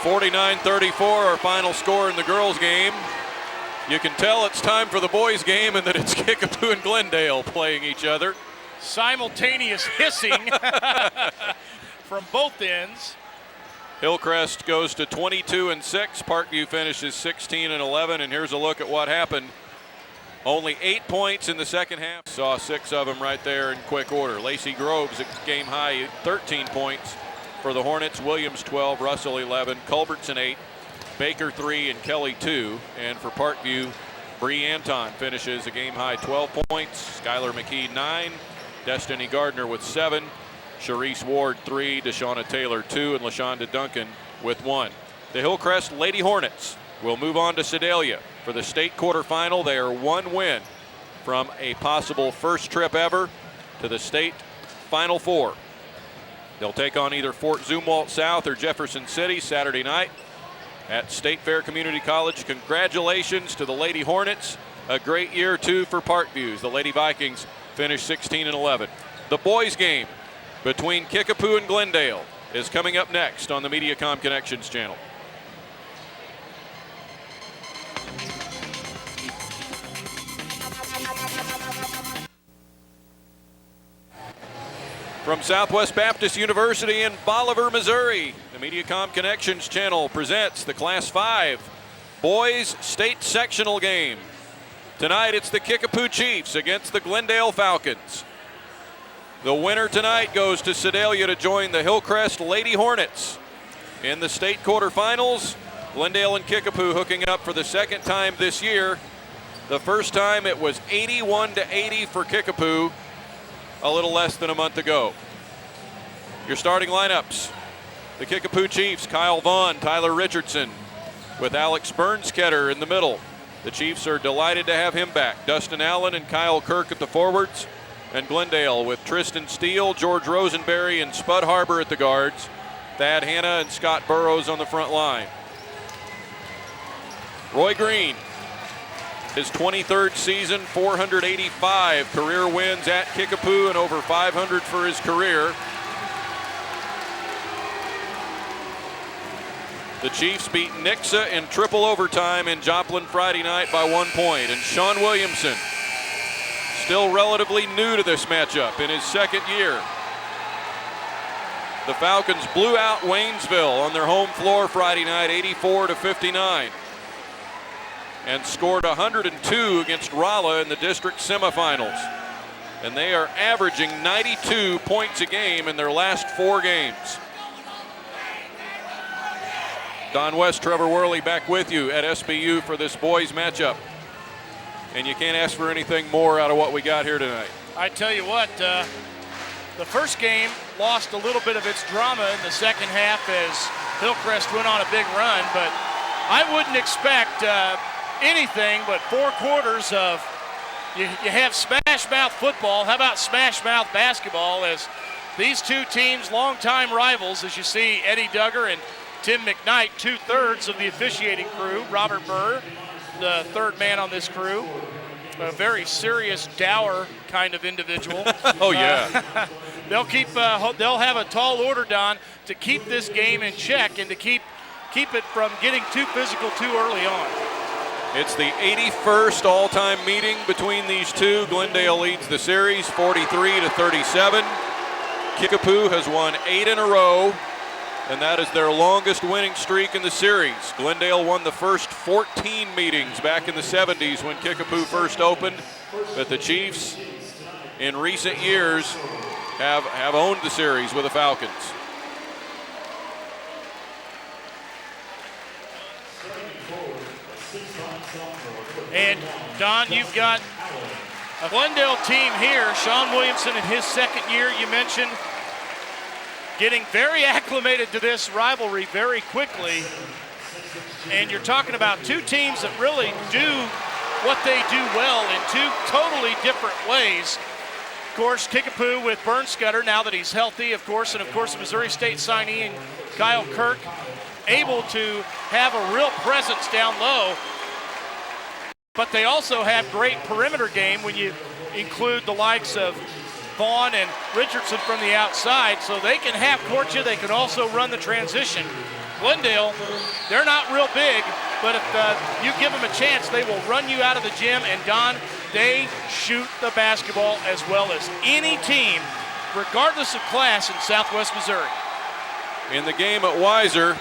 49-34, our final score in the girls' game. You can tell it's time for the boys' game and that it's Kickapoo and Glendale playing each other. Simultaneous hissing from both ends. Hillcrest goes to 22-6. Parkview finishes 16-11, and here's a look at what happened. Only 8 points in the second half. Saw 6 of them right there in quick order. Lacey Groves at game high, 13 points for the Hornets. Williams 12, Russell 11, Culbertson 8, Baker 3, and Kelly 2. And for Parkview, Bree Anton finishes a game high 12 points. Skylar McKee 9, Destiny Gardner with 7, Sharice Ward 3, Deshauna Taylor 2, and LaShonda Duncan with 1. The Hillcrest Lady Hornets will move on to Sedalia for the state quarterfinal. They are 1 win from a possible first trip ever to the state Final Four. They'll take on either Fort Zumwalt South or Jefferson City Saturday night at State Fair Community College. Congratulations to the Lady Hornets. A great year, too, for Parkviews. The Lady Vikings finished 16-11. The boys' game between Kickapoo and Glendale is coming up next on the Mediacom Connections channel. From Southwest Baptist University in Bolivar, Missouri, the Mediacom Connections channel presents the Class 5 Boys State Sectional Game. Tonight it's the Kickapoo Chiefs against the Glendale Falcons. The winner tonight goes to Sedalia to join the Hillcrest Lady Hornets. In the state quarterfinals, Glendale and Kickapoo hooking up for the second time this year. The first time it was 81-80 for Kickapoo a little less than a month ago. Your starting lineups: the Kickapoo Chiefs, Kyle Vaughn, Tyler Richardson, with Alex Bernsketter in the middle. The Chiefs are delighted to have him back. Dustin Allen and Kyle Kirk at the forwards, and Glendale with Tristan Steele, George Rosenberry, and Spud Harbor at the guards. Thad Hanna and Scott Burrows on the front line. Roy Green, his 23rd season, 485 career wins at Kickapoo and over 500 for his career. The Chiefs beat Nixa in triple overtime in Joplin Friday night by 1 point. And Sean Williamson, still relatively new to this matchup in his second year. The Falcons blew out Waynesville on their home floor Friday night, 84-59. And scored 102 against Rolla in the district semifinals. And they are averaging 92 points a game in their last 4 games. Don West, Trevor Worley back with you at SBU for this boys matchup. And you can't ask for anything more out of what we got here tonight. I tell you what, the first game lost a little bit of its drama in the second half as Hillcrest went on a big run, but I wouldn't expect anything but 4 quarters of you have smash mouth football. How about smash mouth basketball, as these two teams, longtime rivals, as you see Eddie Duggar and Tim McKnight, 2/3 of the officiating crew. Robert Burr, the third man on this crew, a very serious, dour kind of individual. Oh yeah. They'll have a tall order, Don, to keep this game in check and to keep it from getting too physical too early on. It's the 81st all-time meeting between these two. Glendale leads the series 43-37. Kickapoo has won 8 in a row, and that is their longest winning streak in the series. Glendale won the first 14 meetings back in the 70s when Kickapoo first opened, but the Chiefs in recent years have owned the series with the Falcons. And Don, you've got a Glendale team here. Sean Williamson in his second year, you mentioned, getting very acclimated to this rivalry very quickly. And you're talking about two teams that really do what they do well in 2 totally different ways. Of course, Kickapoo with Bernsketter, now that he's healthy, of course, and of course, Missouri State signee and Kyle Kirk, able to have a real presence down low. But they also have great perimeter game when you include the likes of Vaughn and Richardson from the outside, so they can half-court you. They can also run the transition. Glendale, they're not real big, but if you give them a chance, they will run you out of the gym. And Don, they shoot the basketball as well as any team, regardless of class, in Southwest Missouri. In the game at Weiser,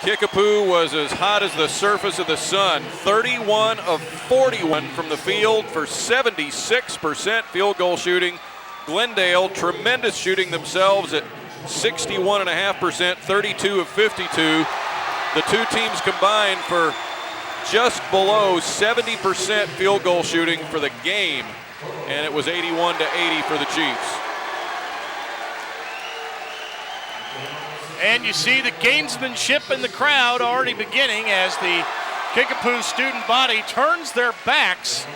Kickapoo was as hot as the surface of the sun. 31 of 41 from the field for 76% field goal shooting. Glendale, tremendous shooting themselves at 61.5%, 32 of 52. The two teams combined for just below 70% field goal shooting for the game, and it was 81 to 80 for the Chiefs. And you see the gamesmanship in the crowd already beginning as the Kickapoo student body turns their backs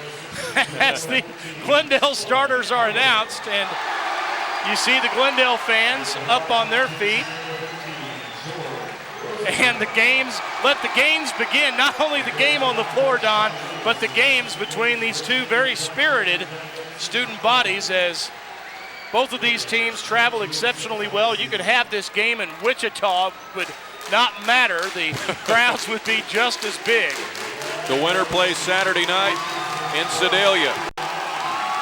as the Glendale starters are announced. And you see the Glendale fans up on their feet. And let the games begin. Not only the game on the floor, Don, but the games between these two very spirited student bodies, as both of these teams travel exceptionally well. You could have this game in Wichita, would not matter. The crowds would be just as big. The winner plays Saturday night in Sedalia.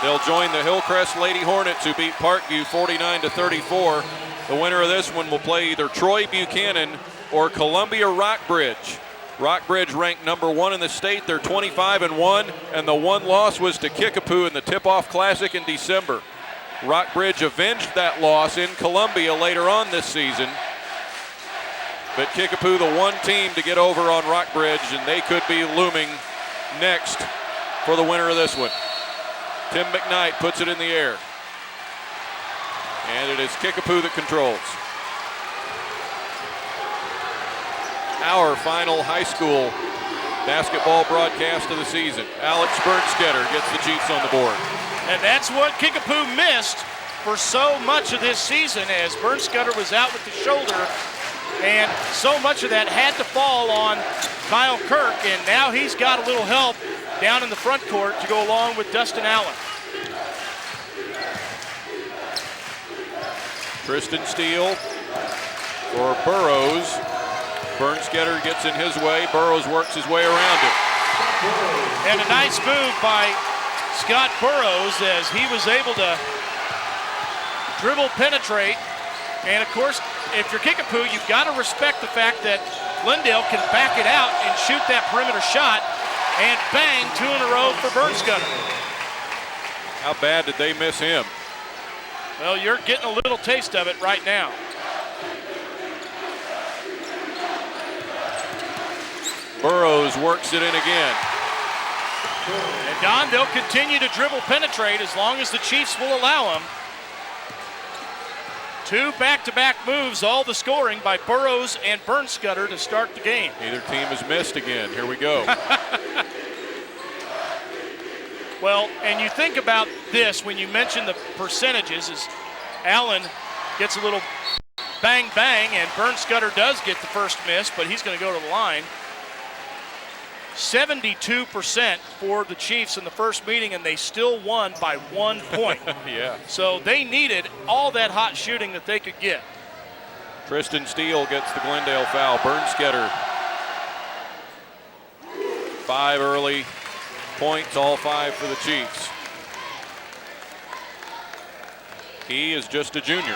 They'll join the Hillcrest Lady Hornets, who beat Parkview 49 to 34. The winner of this one will play either Troy Buchanan or Columbia Rockbridge. Rockbridge ranked number 1 in the state. They're 25-1, and the one loss was to Kickapoo in the Tip-Off Classic in December. Rockbridge avenged that loss in Columbia later on this season. But Kickapoo, the one team to get over on Rockbridge, and they could be looming next for the winner of this one. Tim McKnight puts it in the air. And it is Kickapoo that controls. Our final high school basketball broadcast of the season. Alex Bernstetter gets the Chiefs on the board. And that's what Kickapoo missed for so much of this season, as Bernstetter was out with the shoulder, and so much of that had to fall on Kyle Kirk, and now he's got a little help down in the front court to go along with Dustin Allen. Tristan Steele for Burrows. Bernstetter gets in his way. Burrows works his way around it. And a nice move by Scott Burrows, as he was able to dribble penetrate. And of course, if you're Kickapoo, you've got to respect the fact that Glendale can back it out and shoot that perimeter shot. And bang, 2 in a row for Bernstetter. How bad did they miss him? Well, you're getting a little taste of it right now. Burrows works it in again. And Don, they'll continue to dribble penetrate as long as the Chiefs will allow them. 2 back-to-back moves, all the scoring by Burrows and Bernstetter to start the game. Neither team has missed again. Here we go. Well, and you think about this when you mention the percentages, as Allen gets a little bang-bang, and Bernstetter does get the first miss, but he's going to go to the line. 72% for the Chiefs in the first meeting, and they still won by 1 point. Yeah. So they needed all that hot shooting that they could get. Tristan Steele gets the Glendale foul. Bernstetter, 5 early points, all 5 for the Chiefs. He is just a junior.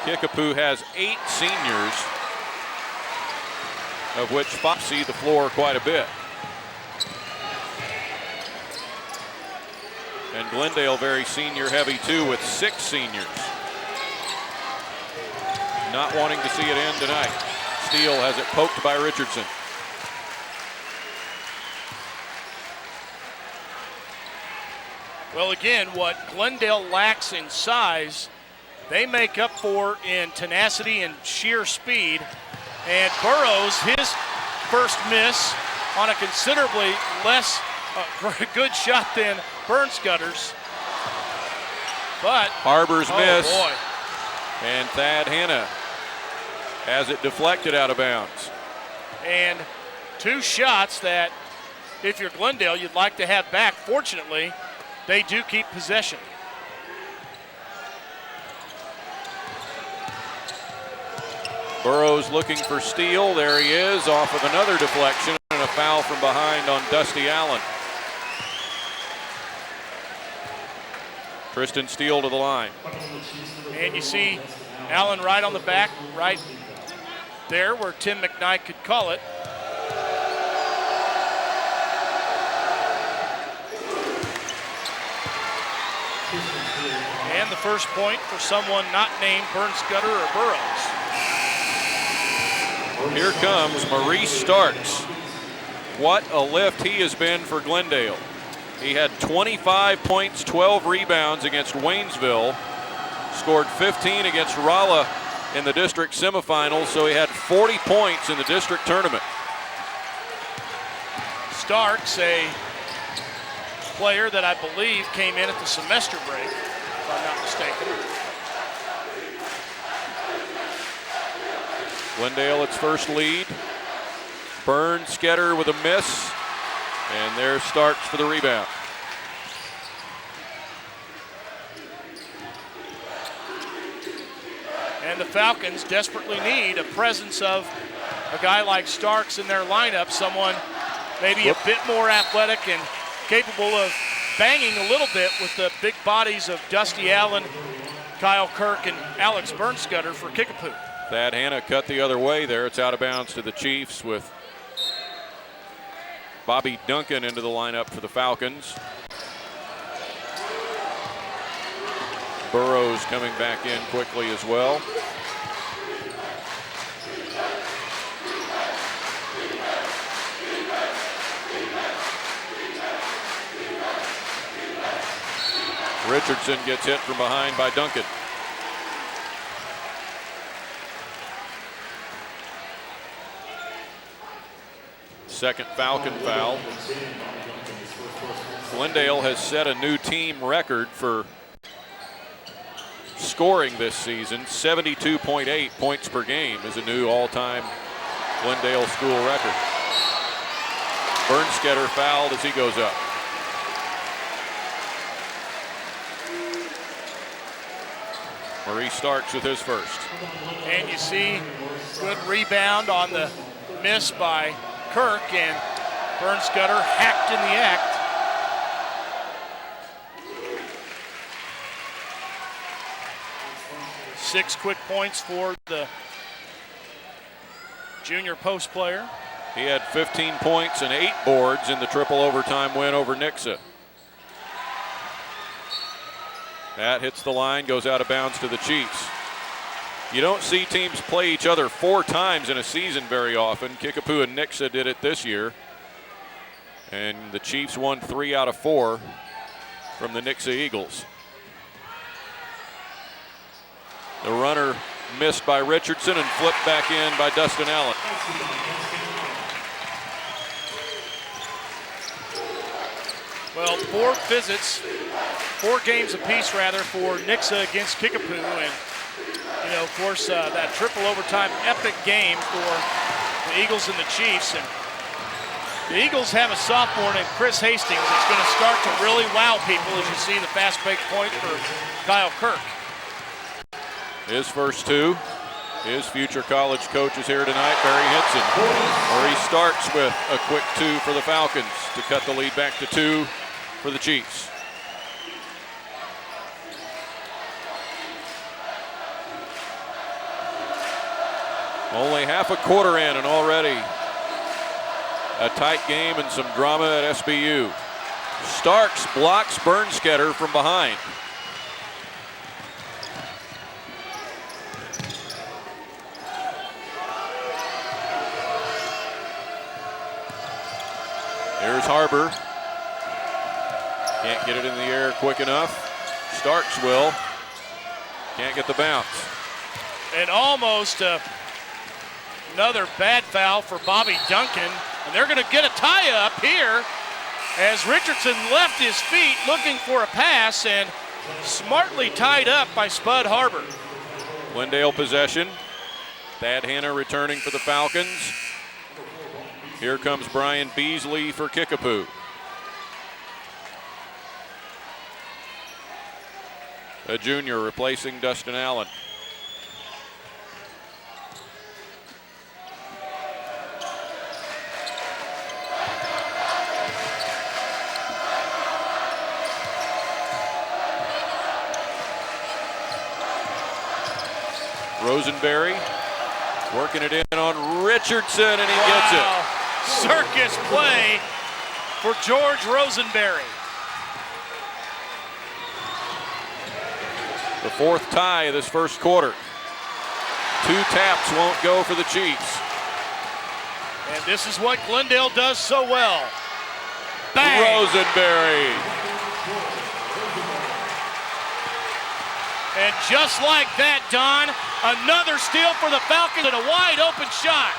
Kickapoo has 8 seniors, of which 5 see the floor quite a bit. And Glendale very senior heavy too, with 6 seniors. Not wanting to see it end tonight. Steele has it poked by Richardson. Well, again, what Glendale lacks in size, they make up for in tenacity and sheer speed. And Burrows, his first miss on a considerably less good shot than Bernstetter's. But Harbor's miss. Boy. And Thad Hanna has it deflected out of bounds. And 2 shots that if you're Glendale, you'd like to have back. Fortunately, they do keep possession. Burrows looking for Steele. There he is, off of another deflection and a foul from behind on Dusty Allen. Tristan Steele to the line. And you see Allen right on the back, right there where Tim McKnight could call it. And the first point for someone not named Bernskoetter or Burrows. Here comes Maurice Starks. What a lift he has been for Glendale. He had 25 points, 12 rebounds against Waynesville. Scored 15 against Rolla in the district semifinals, so he had 40 points in the district tournament. Starks, a player that I believe came in at the semester break, if I'm not mistaken. Glendale its first lead. Bernskoetter with a miss, and there's Starks for the rebound. And the Falcons desperately need a presence of a guy like Starks in their lineup, someone maybe a bit more athletic and capable of banging a little bit with the big bodies of Dusty Allen, Kyle Kirk, and Alex Bernskoetter for Kickapoo. Thad Hanna cut the other way there. It's out of bounds to the Chiefs with Bobby Duncan into the lineup for the Falcons. Burrows coming back in quickly as well. Richardson gets hit from behind by Duncan. Second Falcon foul. Glendale has set a new team record for scoring this season. 72.8 points per game is a new all-time Glendale school record. Bernskoetter fouled as he goes up. Maurice Starks with his first. And you see good rebound on the miss by Kirk, and Bernskoetter hacked in the act. Six quick points for the junior post player. He had 15 points and 8 boards in the triple overtime win over Nixa. That hits the line, goes out of bounds to the Chiefs. You don't see teams play each other 4 times in a season very often. Kickapoo and Nixa did it this year. And the Chiefs won 3 out of 4 from the Nixa Eagles. The runner missed by Richardson and flipped back in by Dustin Allen. Well, 4 games apiece rather for Nixa against Kickapoo, and you know, of course, that triple overtime epic game for the Eagles and the Chiefs. And the Eagles have a sophomore named Chris Hastings that's going to start to really wow people as you see the fast break point for Kyle Kirk. His first 2. His future college coach is here tonight, Barry Henson. Maurice Starks with a quick 2 for the Falcons to cut the lead back to 2 for the Chiefs. Only half a quarter in and already a tight game and some drama at SBU. Starks blocks Bernskoetter from behind. Here's Harbor. Can't get it in the air quick enough. Starks will. Can't get the bounce. And almost another bad foul for Bobby Duncan. And they're going to get a tie-up here as Richardson left his feet looking for a pass and smartly tied up by Spud Harbor. Glendale possession. Thad Hanna returning for the Falcons. Here comes Brian Beasley for Kickapoo. A junior replacing Dustin Allen. Rosenberry working it in on Richardson, and he gets it. Circus play for George Rosenberry. The fourth tie of this first quarter. 2 taps won't go for the Chiefs. And this is what Glendale does so well. Bang! Rosenberry. And just like that, Don, another steal for the Falcons and a wide open shot.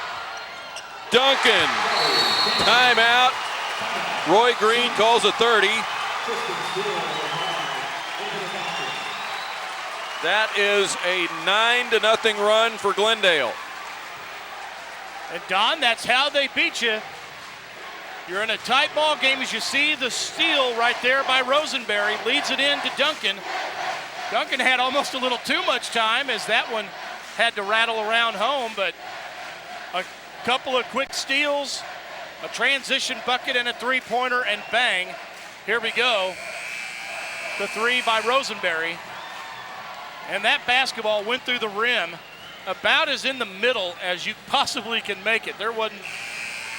Duncan. Timeout. Roy Green calls a 30. That is a 9-0 run for Glendale. And Don, that's how they beat you. You're in a tight ball game, as you see the steal right there by Rosenberry. Leads it in to Duncan. Duncan had almost a little too much time, as that one had to rattle around home, but a couple of quick steals, a transition bucket, and a three-pointer, and bang, here we go. The 3 by Rosenberry. And that basketball went through the rim about as in the middle as you possibly can make it. There wasn't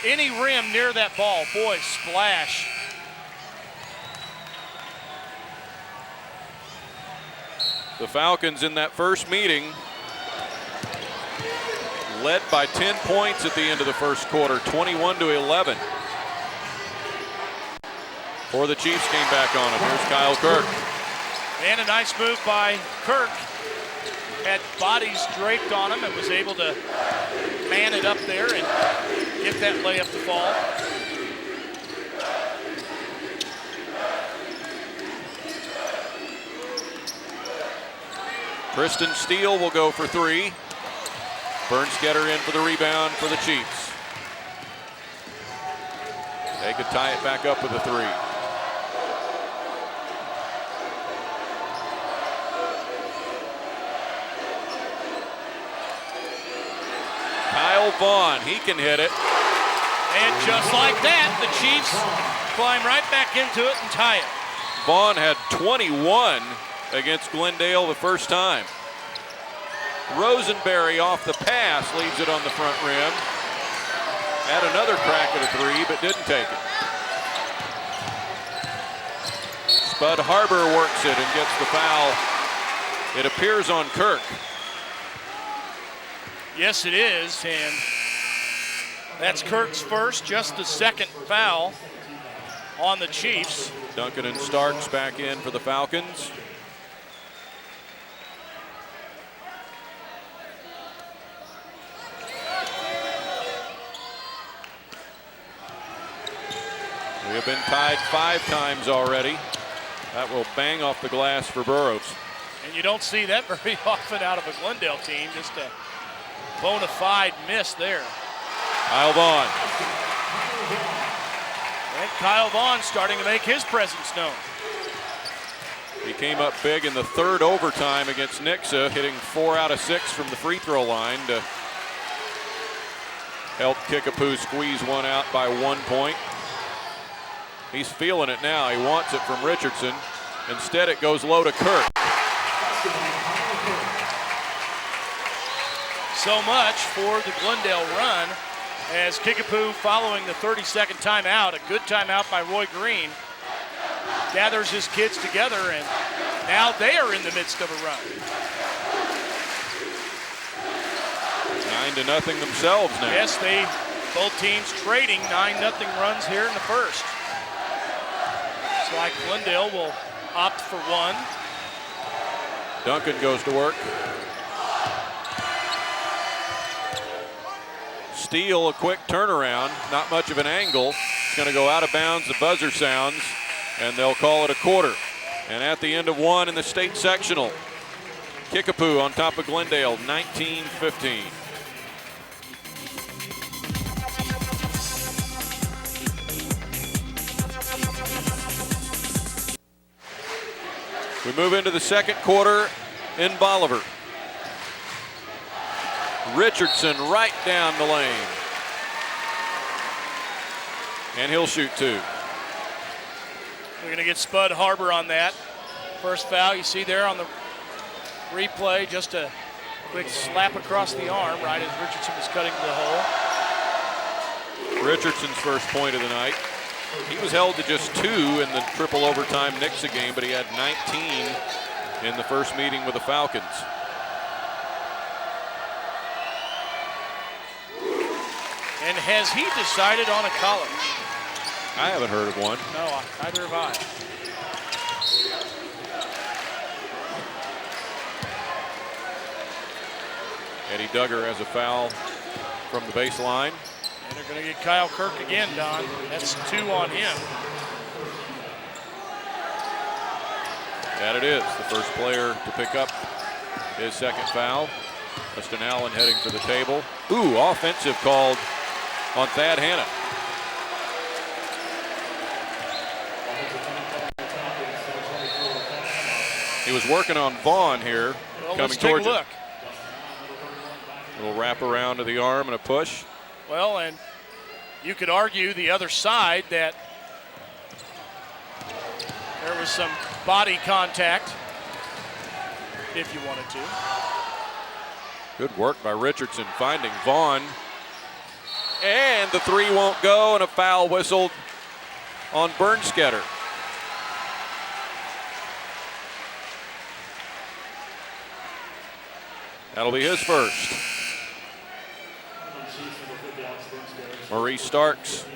any rim near that ball. Boy, splash. The Falcons in that first meeting led by 10 points at the end of the first quarter, 21-11. Before the Chiefs came back on him. Here's Kyle Kirk. And a nice move by Kirk. Had bodies draped on him and was able to man it up there and get that layup to fall. Tristan Steele will go for 3. Bernsketter in for the rebound for the Chiefs. They could tie it back up with a 3. Kyle Vaughn, he can hit it. And just like that, the Chiefs climb right back into it and tie it. Vaughn had 21 against Glendale the first time. Rosenberry off the pass leaves it on the front rim. Had another crack at a 3, but didn't take it. Spud Harbor works it and gets the foul. It appears on Kirk. Yes, it is, and that's Kirk's first, just the second foul on the Chiefs. Duncan and Starks back in for the Falcons. We have been tied 5 times already. That will bang off the glass for Burroughs. And you don't see that very often out of a Glendale team. Just a bona fide miss there. Kyle Vaughn. And Kyle Vaughn starting to make his presence known. He came up big in the third overtime against Nixa, hitting 4 out of 6 from the free throw line to help Kickapoo squeeze one out by 1 point. He's feeling it now. He wants it from Richardson. Instead, it goes low to Kirk. So much for the Glendale run as Kickapoo, following the 30-second timeout, a good timeout by Roy Green, gathers his kids together, and now they are in the midst of a run. 9-0 themselves now. Yes, both teams trading 9-0 runs here in the first. Looks like Glendale will opt for one. Duncan goes to work. Steele, a quick turnaround, not much of an angle. It's going to go out of bounds. The buzzer sounds, and they'll call it a quarter. And at the end of 1 in the state sectional, Kickapoo on top of Glendale, 19-15. We move into the second quarter in Bolivar. Richardson right down the lane. And he'll shoot two. We're going to get Spud Harbor on that. First foul you see there on the replay, just a quick slap across the arm right as Richardson was cutting to the hole. Richardson's first point of the night. He was held to just 2 in the triple overtime Nixa game, but he had 19 in the first meeting with the Falcons. And has he decided on a college? I haven't heard of one. No, neither have I. Eddie Duggar has a foul from the baseline. And they're going to get Kyle Kirk again, Don. That's 2 on him. That it is. The first player to pick up his second foul. Dustin Allen heading for the table. Ooh, offensive called on Thad Hanna. He was working on Vaughn here, well, coming let's take towards a look. A little wrap around to the arm and a push. Well, and you could argue the other side that there was some body contact, if you wanted to. Good work by Richardson finding Vaughn. And the 3 won't go, and a foul whistled on Bernsketter. That'll be his first. Maurice Starks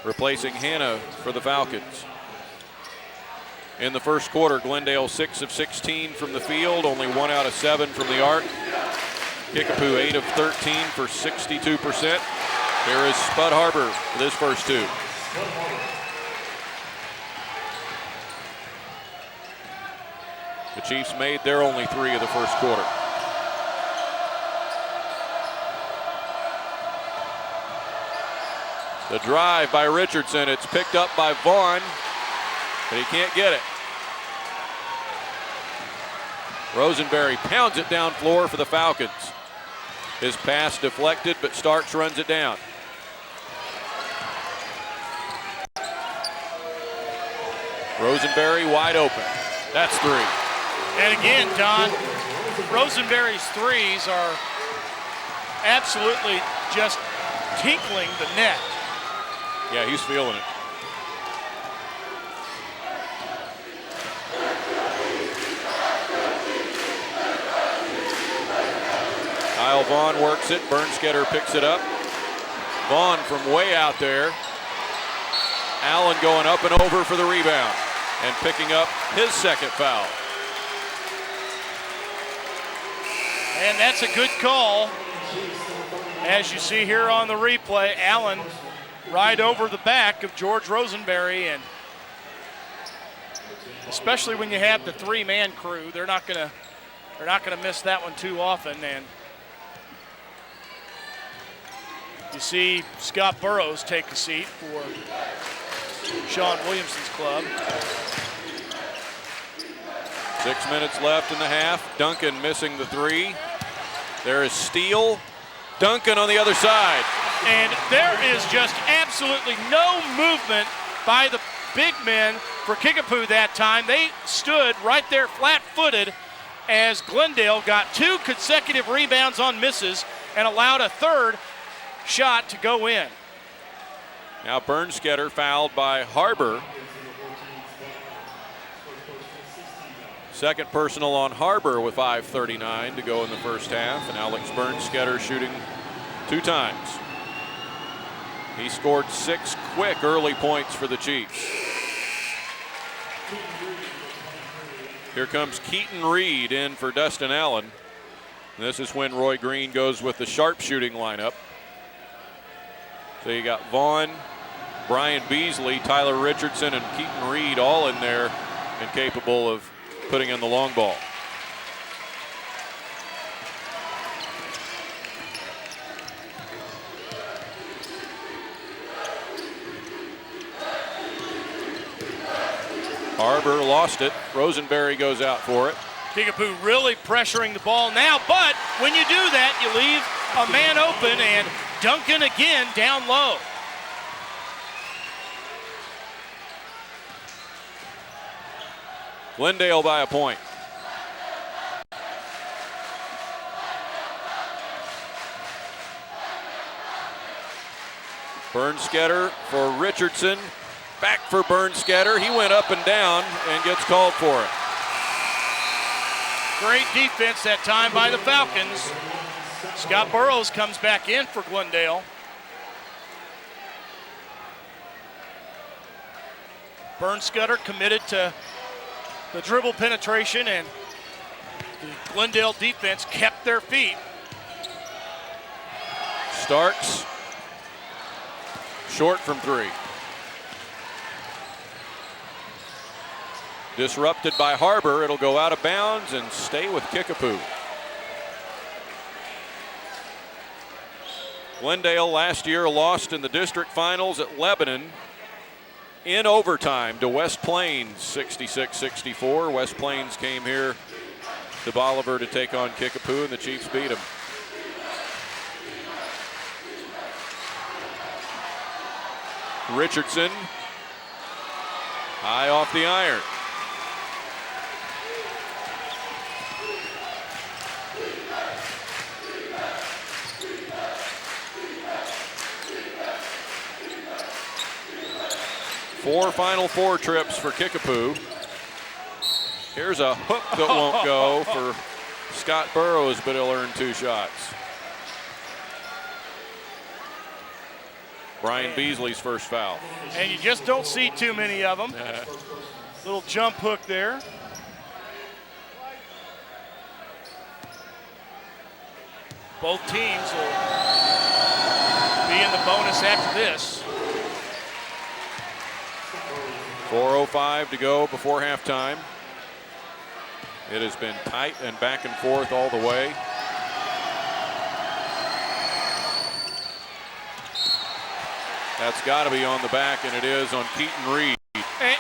replacing Hanna for the Falcons. In the first quarter, Glendale 6 of 16 from the field, only 1 out of 7 from the arc. Kickapoo 8 of 13 for 62%. Here is Spud Harbor with his first 2. The Chiefs made their only 3 of the first quarter. The drive by Richardson. It's picked up by Vaughn, but he can't get it. Rosenberry pounds it down floor for the Falcons. His pass deflected, but Starks runs it down. Rosenberry wide open. That's 3. And again, Don, Rosenberry's threes are absolutely just tinkling the net. Yeah, he's feeling it. Kyle Vaughn works it. Bernsketter picks it up. Vaughn from way out there. Allen going up and over for the rebound and picking up his second foul. And that's a good call. As you see here on the replay, Allen right over the back of George Rosenberry, and especially when you have the 3-man crew, they're not gonna miss that one too often. And you see Scott Burrows take a seat for Sean Williamson's club. 6 minutes left in the half. Duncan missing the 3. There is Steele. Duncan on the other side. And there is just absolutely no movement by the big men for Kickapoo that time. They stood right there flat-footed as Glendale got 2 consecutive rebounds on misses and allowed a third shot to go in. Now Bernsketter fouled by Harbor. Second personal on Harbor with 5:39 to go in the first half, and Alex Bernsketter shooting 2 times. He scored 6 quick early points for the Chiefs. Here comes Keaton Reed in for Dustin Allen. And this is when Roy Green goes with the sharpshooting lineup. So you got Vaughn, Brian Beasley, Tyler Richardson, and Keaton Reed all in there and capable of putting in the long ball. Harbor lost it. Rosenberry goes out for it. Kickapoo really pressuring the ball now, but when you do that, you leave a man open, and Duncan again down low. Glendale by a point. Bernsketter for Richardson. Back for Bernsketter. He went up and down and gets called for it. Great defense that time by the Falcons. Scott Burrows comes back in for Glendale. Bernsketter committed to the dribble penetration, and the Glendale defense kept their feet. Starks short from three. Disrupted by Harbor. It'll go out of bounds and stay with Kickapoo. Glendale last year lost in the district finals at Lebanon in overtime to West Plains, 66-64. West Plains came here to Bolivar to take on Kickapoo, and the Chiefs beat them. Richardson, high off the iron. Four Final Four trips for Kickapoo. Here's a hook that won't go for Scott Burrows, but he'll earn 2 shots. Brian Beasley's first foul. And you just don't see too many of them. Little jump hook there. Both teams will be in the bonus after this. 4:05 to go before halftime. It has been tight and back and forth all the way. That's got to be on the back, and it is on Keaton Reed.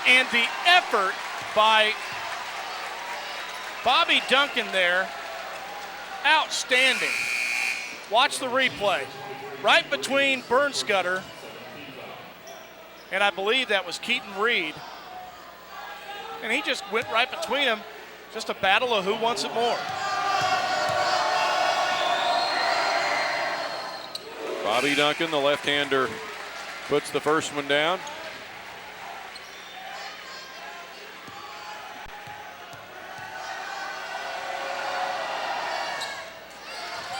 And the effort by Bobby Duncan there, outstanding. Watch the replay. Right between Bernsketter and I believe that was Keaton Reed. And he just went right between them. Just a battle of who wants it more. Bobby Duncan, the left-hander, puts the first one down.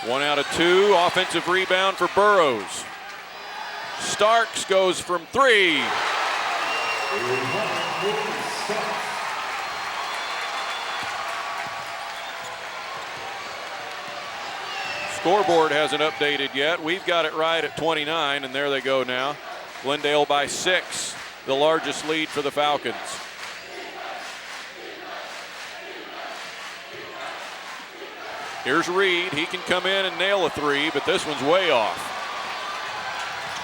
One out of two. Offensive rebound for Burrows. Starks goes from three. Scoreboard hasn't updated yet. We've got it right at 29, and there they go now. Glendale by 6, the largest lead for the Falcons. Here's Reed. He can come in and nail a three, but this one's way off.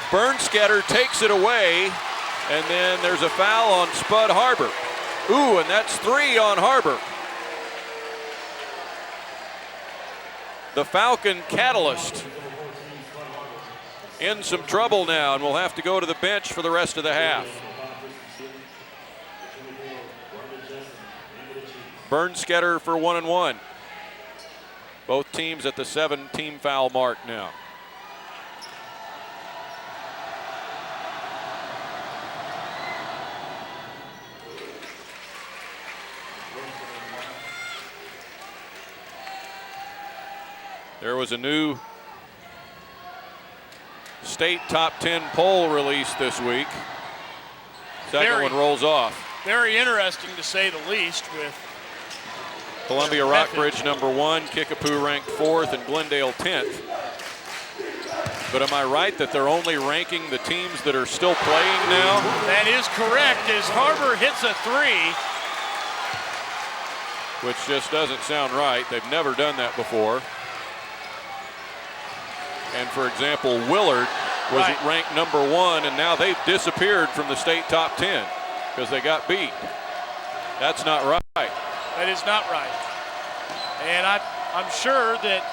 Bernsketter takes it away, and then there's a foul on Spud Harbor. Ooh, and that's 3 on Harbor. The Falcon catalyst in some trouble now, and will have to go to the bench for the rest of the half. Bernsketter for 1 and 1. Both teams at the 7-team foul mark now. There was a new state top 10 poll released this week. Second one rolls off. Very interesting to say the least, with Columbia Rockbridge number 1, Kickapoo ranked 4th, and Glendale 10th. But am I right that they're only ranking the teams that are still playing now? That is correct, as Harbor hits a 3. Which just doesn't sound right. They've never done that before. And for example, Willard was ranked number 1, and now they've disappeared from the state top 10 because they got beat. That's not right. That is not right. And I'm sure that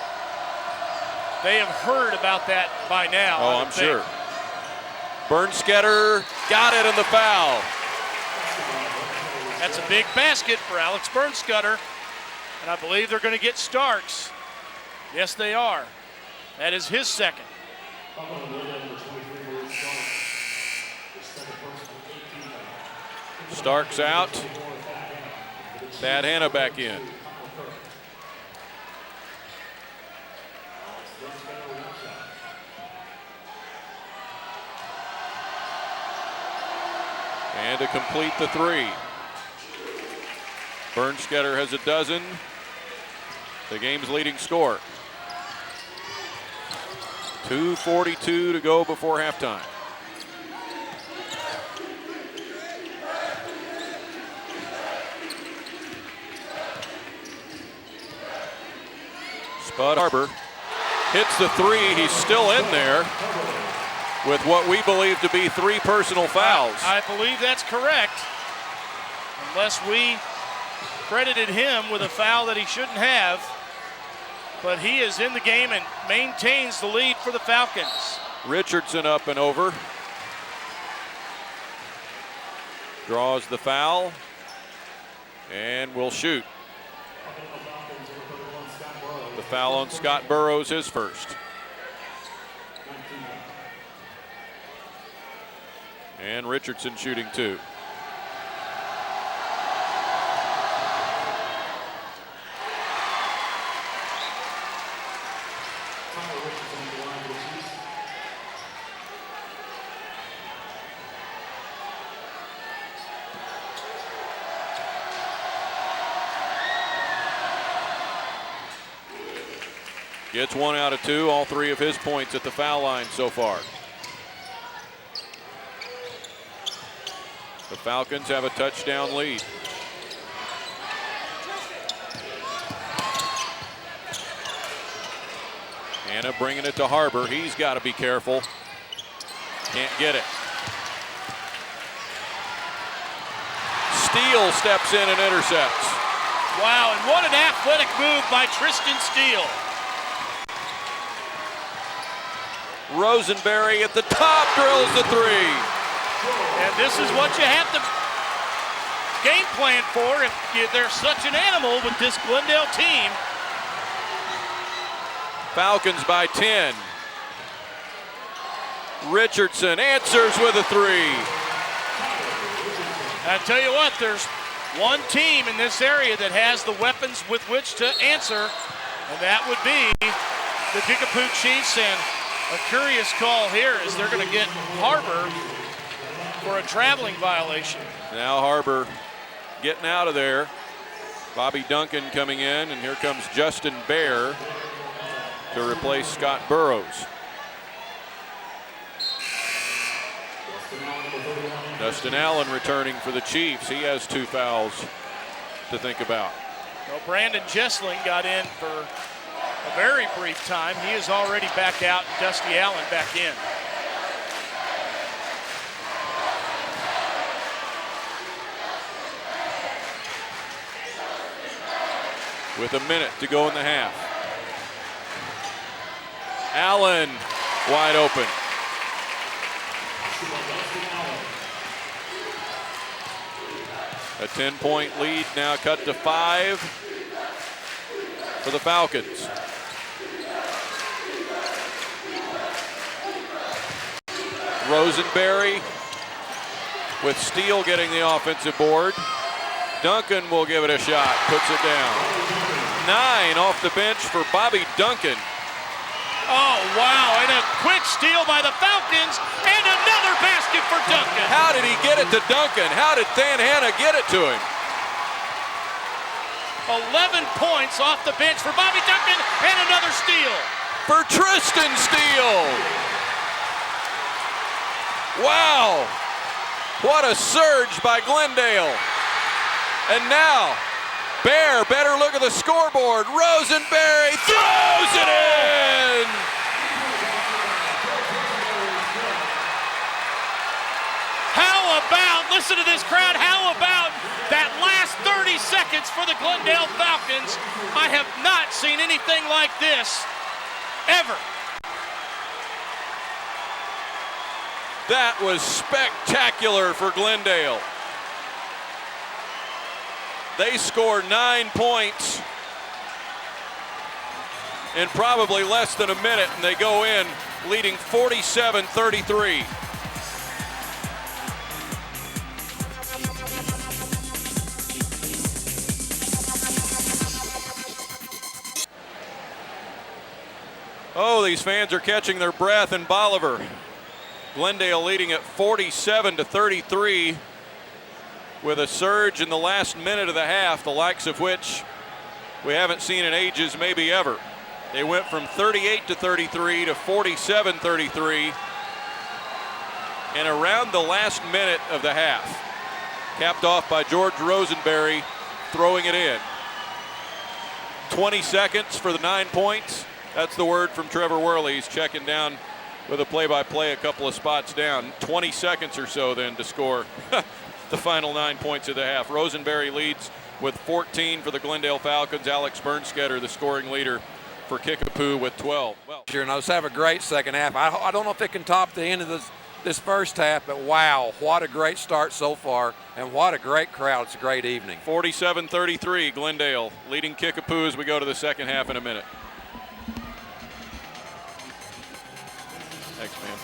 they have heard about that by now. Oh, I'm sure. Bernstetter got it in the foul. That's a big basket for Alex Bernstetter. And I believe they're going to get Starks. Yes, they are. That is his second. Starks out. Thad Hanna back in. And to complete the three. Bernstetter has a dozen. The game's leading scorer. 2:42 to go before halftime. Spud Harbor hits the three. He's still in there with what we believe to be 3 personal fouls. I believe that's correct. Unless we credited him with a foul that he shouldn't have. But he is in the game and maintains the lead for the Falcons. Richardson up and over. Draws the foul and will shoot. The foul on Scott Burrows, his first. And Richardson shooting 2. Gets 1 out of 2, all 3 of his points at the foul line so far. The Falcons have a touchdown lead. Hanna bringing it to Harbor. He's got to be careful. Can't get it. Steele steps in and intercepts. Wow, and what an athletic move by Tristan Steele. Rosenberry at the top drills the 3. And this is what you have to game plan for if they're such an animal with this Glendale team. Falcons by 10. Richardson answers with a 3. I tell you what, there's one team in this area that has the weapons with which to answer, and that would be the Kickapoo Chiefs. And a curious call here is they're going to get Harbor for a traveling violation. Now Harbor getting out of there. Bobby Duncan coming in, and here comes Justin Bear to replace Scott Burrows. Dustin Allen returning for the Chiefs. He has 2 fouls to think about. Well, Brandon Jessling got in for a very brief time. He is already back out, and Dusty Allen back in. With a minute to go in the half. Allen wide open. A 10-point lead now cut to 5 for the Falcons. Rosenberry with Steele getting the offensive board. Duncan will give it a shot, puts it down. 9 off the bench for Bobby Duncan. Oh, wow, and a quick steal by the Falcons, and another basket for Duncan. How did he get it to Duncan? How did Thad Hanna get it to him? 11 points off the bench for Bobby Duncan, and another steal. For Tristan Steele. Wow, what a surge by Glendale. And now, Bear, better look at the scoreboard. Rosenberry throws it in. How about, listen to this crowd, how about That last 30 seconds for the Glendale Falcons, I have not seen anything like this ever. That was spectacular for Glendale. They score 9 points in probably less than a minute, and they go in leading 47-33. Oh, these fans are catching their breath in Bolivar. Glendale leading at 47-33 with a surge in the last minute of the half, the likes of which we haven't seen in ages, maybe ever. They went from 38-33 to 47-33 and around the last minute of the half. Capped off by George Rosenberry throwing it in. 20 seconds for the 9 points. That's the word from Trevor Worley. He's checking down with a play-by-play a couple of spots down. 20 seconds or so then to score the final 9 points of the half. Rosenberry leads with 14 for the Glendale Falcons. Alex Bernstetter, the scoring leader for Kickapoo, with 12. Well, Sure, let's have a great second half. I don't know if it can top the end of this first half, but wow, what a great start so far, and what a great crowd. It's a great evening. 47-33, Glendale leading Kickapoo as we go to the second half in a minute. Thanks, man.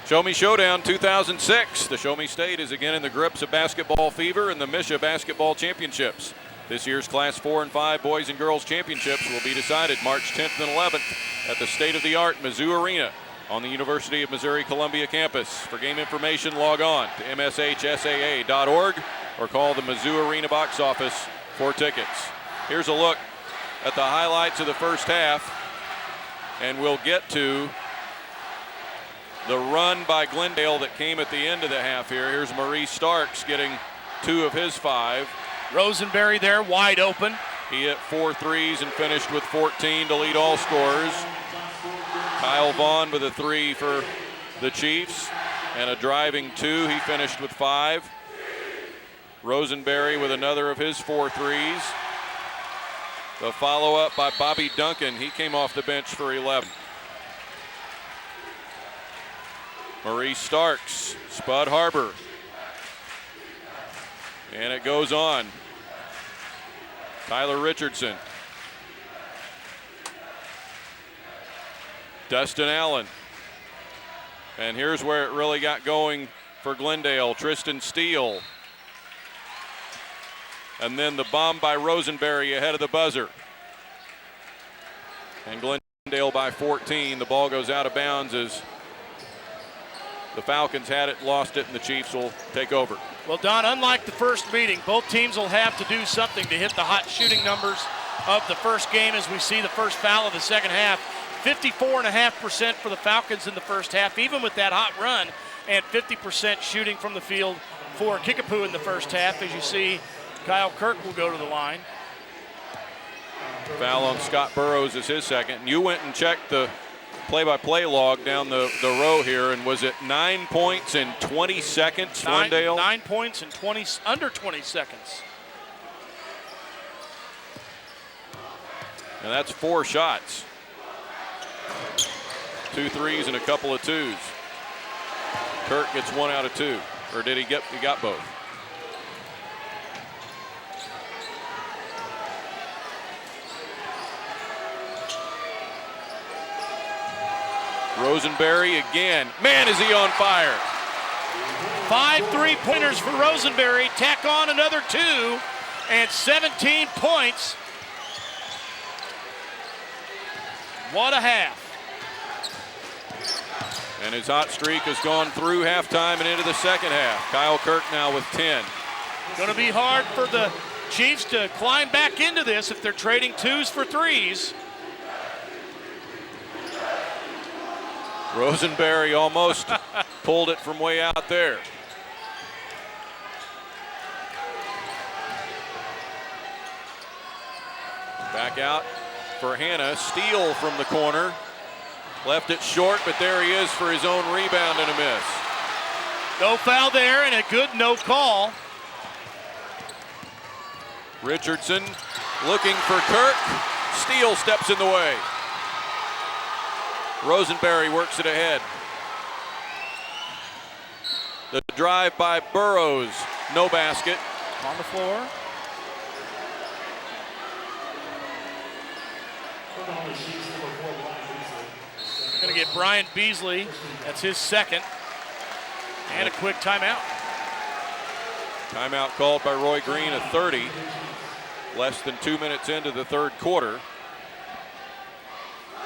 Show Me Showdown 2006. The Show Me State is again in the grips of basketball fever in the Misha Basketball Championships. This year's Class 4 and 5 Boys and Girls Championships will be decided March 10th and 11th at the state-of-the-art Mizzou Arena on the University of Missouri-Columbia campus. For game information, log on to mshsaa.org or call the Mizzou Arena box office for tickets. Here's a look at the highlights of the first half, and we'll get to the run by Glendale that came at the end of the half here. Here's Maurice Starks getting 2 of his 5. Rosenberry there, wide open. He hit 4 threes and finished with 14 to lead all scorers. Kyle Vaughn with a 3 for the Chiefs and a driving 2. He finished with 5. Rosenberry with another of his 4 threes. The follow-up by Bobby Duncan. He came off the bench for 11. Maurice Starks, Spud Harbor. And it goes on. Tyler Richardson. Dustin Allen. And here's where it really got going for Glendale. Tristan Steele. And then the bomb by Rosenberry ahead of the buzzer. And Glendale by 14. The ball goes out of bounds as the Falcons had it, lost it, and the Chiefs will take over. Well, Don, unlike the first meeting, both teams will have to do something to hit the hot shooting numbers of the first game as we see the first foul of the second half. 54.5% for the Falcons in the first half, even with that hot run, and 50% shooting from the field for Kickapoo in the first half. As you see, Kyle Kirk will go to the line. Foul on Scott Burrows is his second. And you went and checked the play-by-play log down the row here, and was it 9 points in 20 seconds, Glendale? 9 points in under 20 seconds. And that's 4 shots. 2 threes and a couple of 2s. Kirk gets 1 out of 2. Or did he got both. Rosenberry again. Man, is he on fire. 5 3-pointers for Rosenberry. Tack on another 2 and 17 points. What a half. And his hot streak has gone through halftime and into the second half. Kyle Kirk now with 10. Going to be hard for the Chiefs to climb back into this if they're trading 2s for 3s. Rosenberry almost pulled it from way out there. Back out for Hannah. Steele from the corner. Left it short, but there he is for his own rebound and a miss. No foul there and a good no call. Richardson looking for Kirk. Steele steps in the way. Rosenberry works it ahead. The drive by Burrows, no basket. On the floor. Going to get Brian Beasley. That's his second. And a quick timeout. Timeout called by Roy Green at 30. Less than 2 minutes into the third quarter.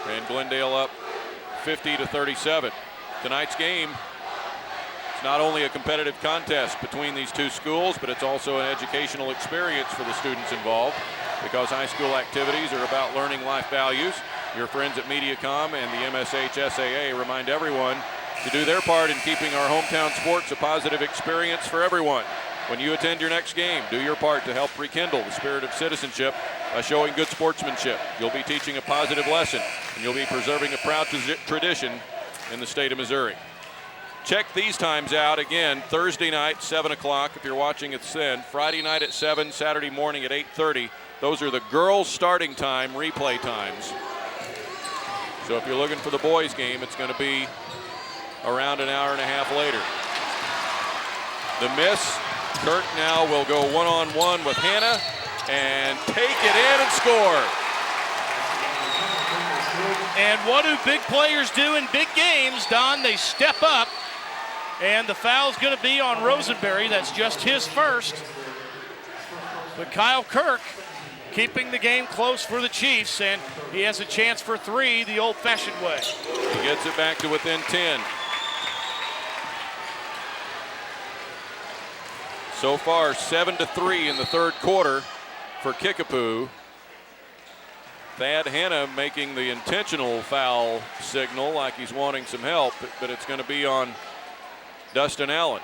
And Glendale up 50-37. Tonight's game, it's not only a competitive contest between these two schools, but it's also an educational experience for the students involved, because high school activities are about learning life values. Your friends at MediaCom and the MSH SAA remind everyone to do their part in keeping our hometown sports a positive experience for everyone. When you attend your next game, do your part to help rekindle the spirit of citizenship by showing good sportsmanship. You'll be teaching a positive lesson, and you'll be preserving a proud tradition in the state of Missouri. Check these times out again. Thursday night, 7 o'clock if you're watching it then. Friday night at 7, Saturday morning at 8:30. Those are the girls' starting time, replay times. So if you're looking for the boys' game, it's going to be around an hour and a half later. The miss. Kirk now will go one-on-one with Hannah and take it in and score. And what do big players do in big games, Don? They step up, and the foul's going to be on Rosenberry. That's just his first. But Kyle Kirk keeping the game close for the Chiefs, and he has a chance for three the old-fashioned way. He gets it back to within 10. So far, 7-3 in the third quarter for Kickapoo. Thad Hanna making the intentional foul signal like he's wanting some help, but it's going to be on Dustin Allen.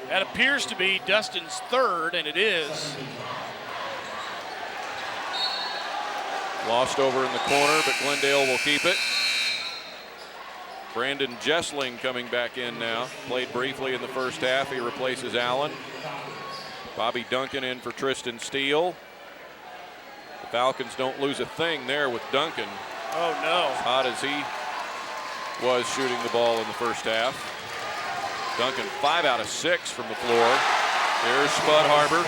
That appears to be Dustin's third, and it is. Lost over in the corner, but Glendale will keep it. Brandon Jessling coming back in now. Played briefly in the first half. He replaces Allen. Bobby Duncan in for Tristan Steele. The Falcons don't lose a thing there with Duncan. Oh, no. As hot as he was shooting the ball in the first half. Duncan 5 out of 6 from the floor. There's Spud Harbor.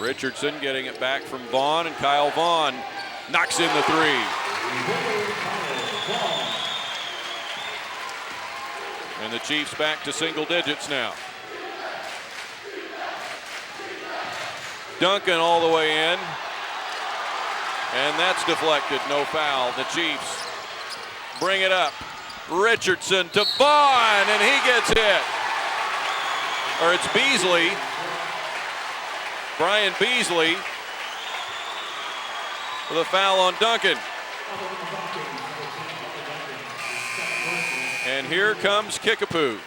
Richardson getting it back from Vaughn, and Kyle Vaughn knocks in the three. And the Chiefs back to single digits now. Duncan all the way in. And that's deflected, no foul. The Chiefs bring it up. Richardson to Vaughn, and he gets hit. Or it's Beasley. Brian Beasley with a foul on Duncan. And here comes Kickapoo.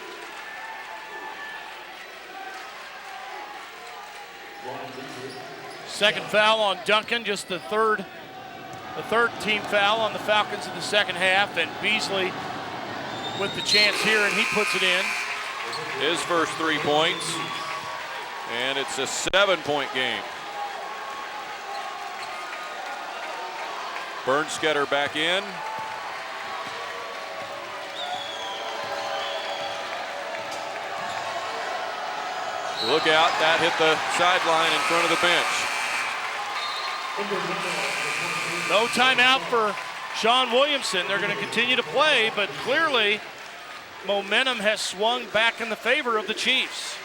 Second foul on Duncan, just the third team foul on the Falcons in the second half, and Beasley with the chance here, and he puts it in. His first 3 points, and it's a 7-point game. Bernsketter back in. Look out, that hit the sideline in front of the bench. No timeout for Sean Williamson. They're going to continue to play, but clearly momentum has swung back in the favor of the Chiefs.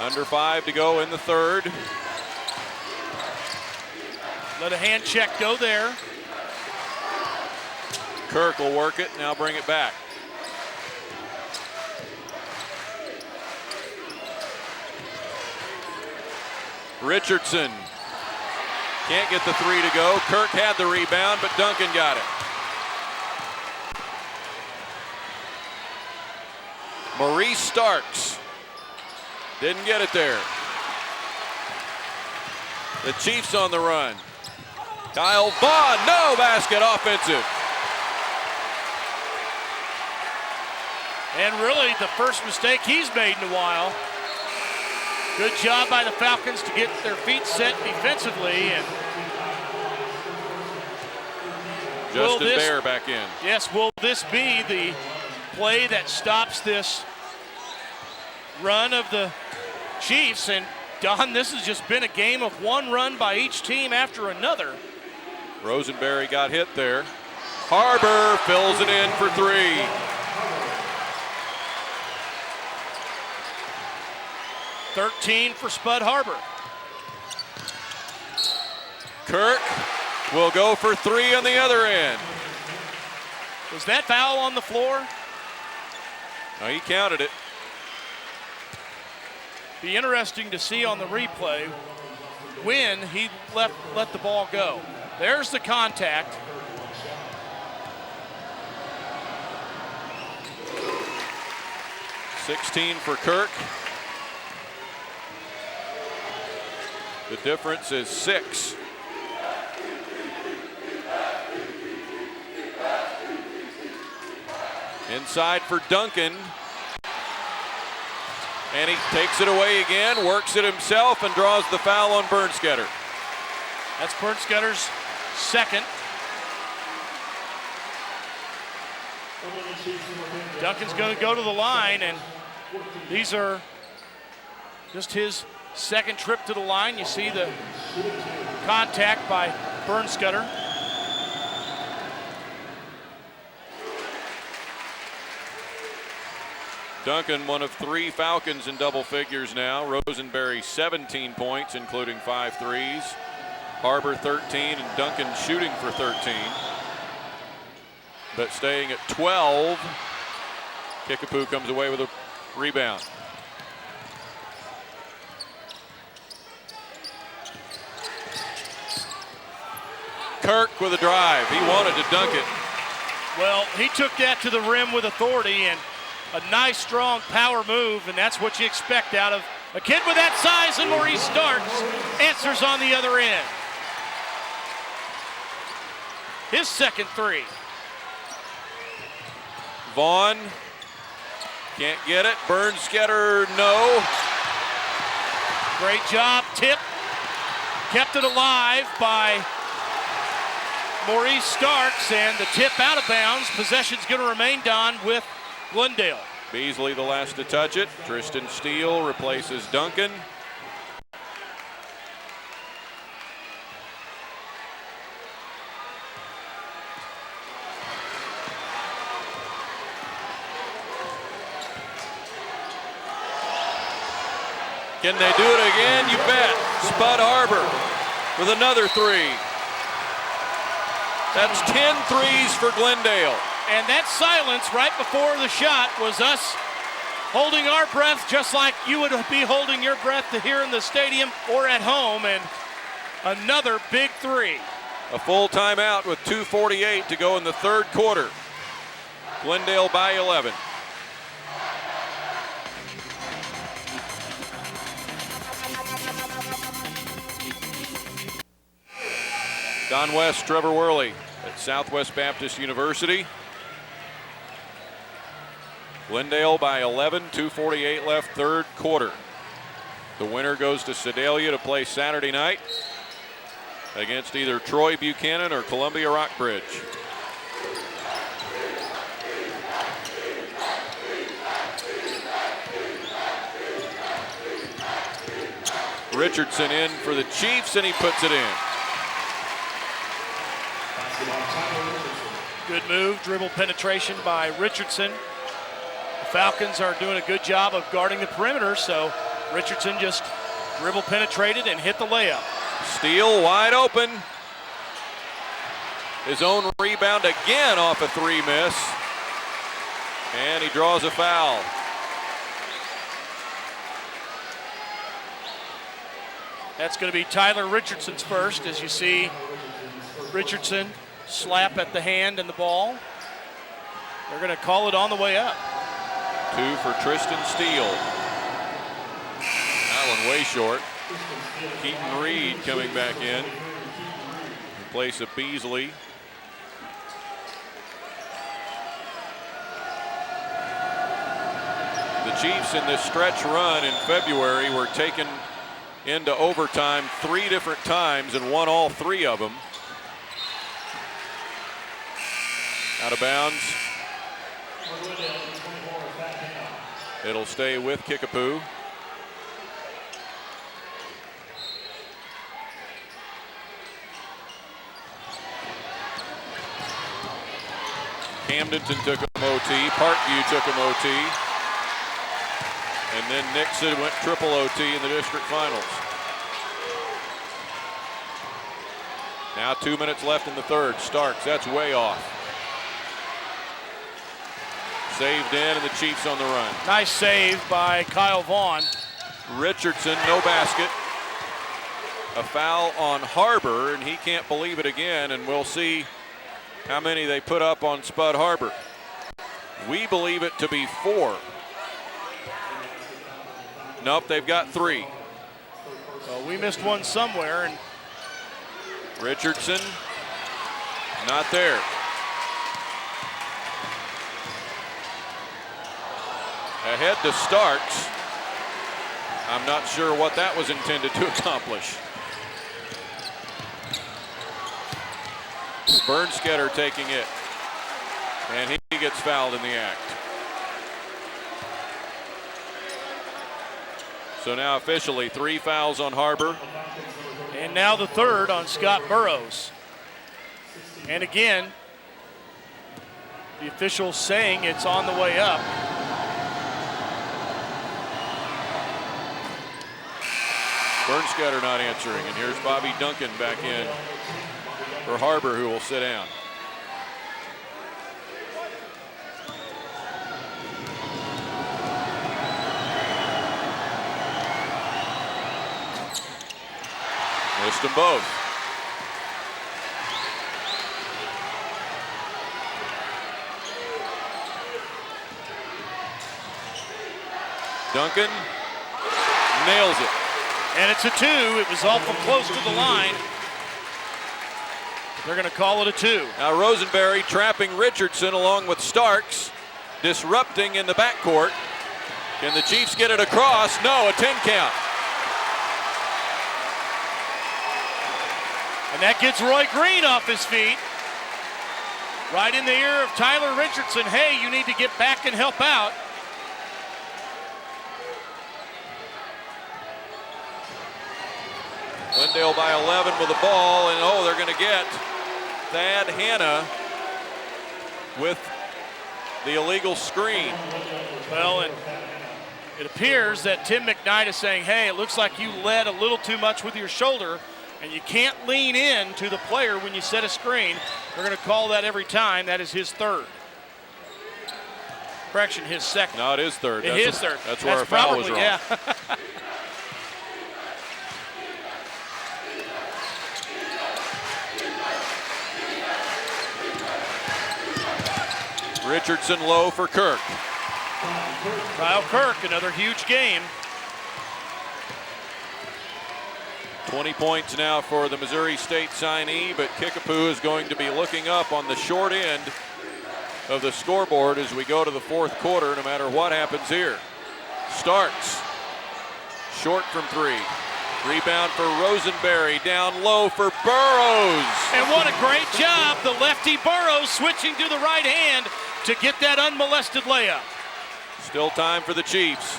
Under 5 to go in the third. Let a hand check go there. Kirk will work it, now bring it back. Richardson can't get the three to go. Kirk had the rebound, but Duncan got it. Maurice Starks didn't get it there. The Chiefs on the run. Kyle Vaughn, no basket, offensive. And really the first mistake he's made in a while. Good job by the Falcons to get their feet set defensively. And Justin Bear back in. Yes, will this be the play that stops this run of the Chiefs? And Don, this has just been a game of one run by each team after another. Rosenberry got hit there. Harbor fills it in for three. .13 for Spud Harbor. Kirk will go for three on the other end. Was that foul on the floor? No, he counted it. Be interesting to see on the replay when he let the ball go. There's the contact. .16 for Kirk. The difference is 6. Inside for Duncan. And he takes it away again, works it himself, and draws the foul on Bernstetter. That's Bernstetter's second. Duncan's going to go to the line, and these are just his second trip to the line. You see the contact by Bernstetter. Duncan, one of 3 Falcons in double figures now. Rosenberry 17 points, including 5 threes. Harbor 13, and Duncan shooting for 13. But staying at 12. Kickapoo comes away with a rebound. Kirk with a drive. He wanted to dunk it. Well, he took that to the rim with authority, and a nice, strong power move, and that's what you expect out of a kid with that size, and Maurice Starks answers on the other end. His second three. Vaughn can't get it. Bernstetter, no. Great job, tip. Kept it alive by Maurice Starks, and the tip out of bounds. Possession's going to remain, Don, with Glendale. Beasley the last to touch it. Tristan Steele replaces Duncan. Can they do it again? You bet. Spud Harbor with another three. That's 10 threes for Glendale. And that silence right before the shot was us holding our breath, just like you would be holding your breath here in the stadium or at home. And another big three. A full timeout with 2:48 to go in the third quarter. Glendale by 11. Don West, Trevor Worley at Southwest Baptist University. Glendale by 11, 2:48 left, third quarter. The winner goes to Sedalia to play Saturday night against either Troy Buchanan or Columbia Rockbridge. Richardson in for the Chiefs, and he puts it in. Good move, dribble penetration by Richardson. The Falcons are doing a good job of guarding the perimeter, so Richardson just dribble penetrated and hit the layup. Steele wide open. His own rebound again off a three miss. And he draws a foul. That's going to be Tyler Richardson's first, as you see Richardson slap at the hand and the ball. They're going to call it on the way up. 2 for Tristan Steele. That one way short. Keaton Reed coming back in place of Beasley. The Chiefs in this stretch run in February were taken into overtime 3 different times and won all 3 of them. Out of bounds. It'll stay with Kickapoo. Camdenton took him OT. Parkview took him OT. And then Nixon went triple OT in the district finals. Now 2 minutes left in the third. Starks, that's way off. Saved in, and the Chiefs on the run. Nice save by Kyle Vaughn. Richardson, no basket. A foul on Harbor, and he can't believe it again, and we'll see how many they put up on Spud Harbor. We believe it to be 4. Nope, they've got 3. Well, we missed one somewhere, and Richardson, not there. Ahead to Starks. I'm not sure what that was intended to accomplish. Bernsketter taking it, and he gets fouled in the act. So now officially 3 fouls on Harbor. And now the third on Scott Burrows. And again, the officials saying it's on the way up. Bernsketter not answering, and here's Bobby Duncan back in for Harbor, who will sit down. Missed them both. Duncan nails it. And it's a 2. It was awful close to the line. They're going to call it a 2. Now Rosenberry trapping Richardson along with Starks, disrupting in the backcourt. Can the Chiefs get it across? No, a 10 count. And that gets Roy Green off his feet. Right in the ear of Tyler Richardson. Hey, you need to get back and help out. Glendale by 11 with the ball, and oh, they're going to get Thad Hanna with the illegal screen. Well, and it appears that Tim McKnight is saying, hey, it looks like you led a little too much with your shoulder, and you can't lean in to the player when you set a screen. We're going to call that every time. That is his third. Correction, his second. No, it is third. It is third. That's where our foul was wrong. Yeah. Richardson low for Kirk. Kyle Kirk, another huge game. 20 points now for the Missouri State signee, but Kickapoo is going to be looking up on the short end of the scoreboard as we go to the fourth quarter, no matter what happens here. Starks, short from 3. Rebound for Rosenberry, down low for Burrows. And what a great job, the lefty Burrows switching to the right hand to get that unmolested layup. Still time for the Chiefs.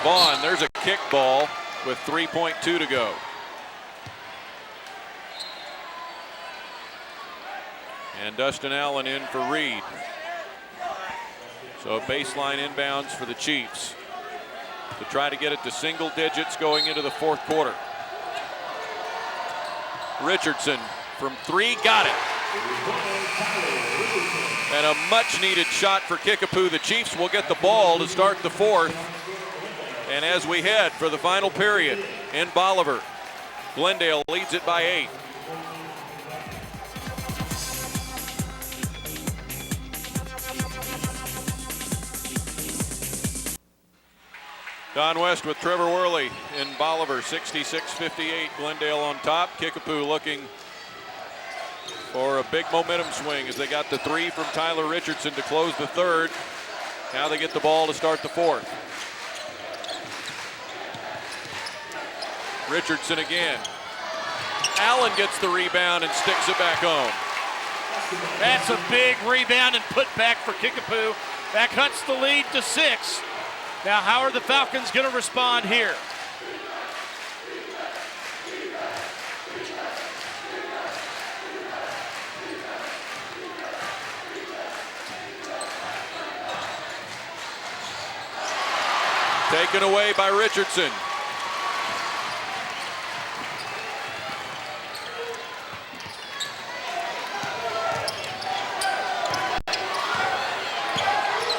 Vaughn, there's a kick ball with 3.2 to go. And Dustin Allen in for Reed. So baseline inbounds for the Chiefs to try to get it to single digits going into the fourth quarter. Richardson from 3, got it. And a much needed shot for Kickapoo. The Chiefs will get the ball to start the fourth. And as we head for the final period in Bolivar, Glendale leads it by 8. Don West with Trevor Worley in Bolivar, 66-58. Glendale on top. Kickapoo looking for a big momentum swing as they got the 3 from Tyler Richardson to close the third. Now they get the ball to start the fourth. Richardson again. Allen gets the rebound and sticks it back home. That's a big rebound and put back for Kickapoo. That cuts the lead to 6. Now, how are the Falcons going to respond here? Taken away by Richardson.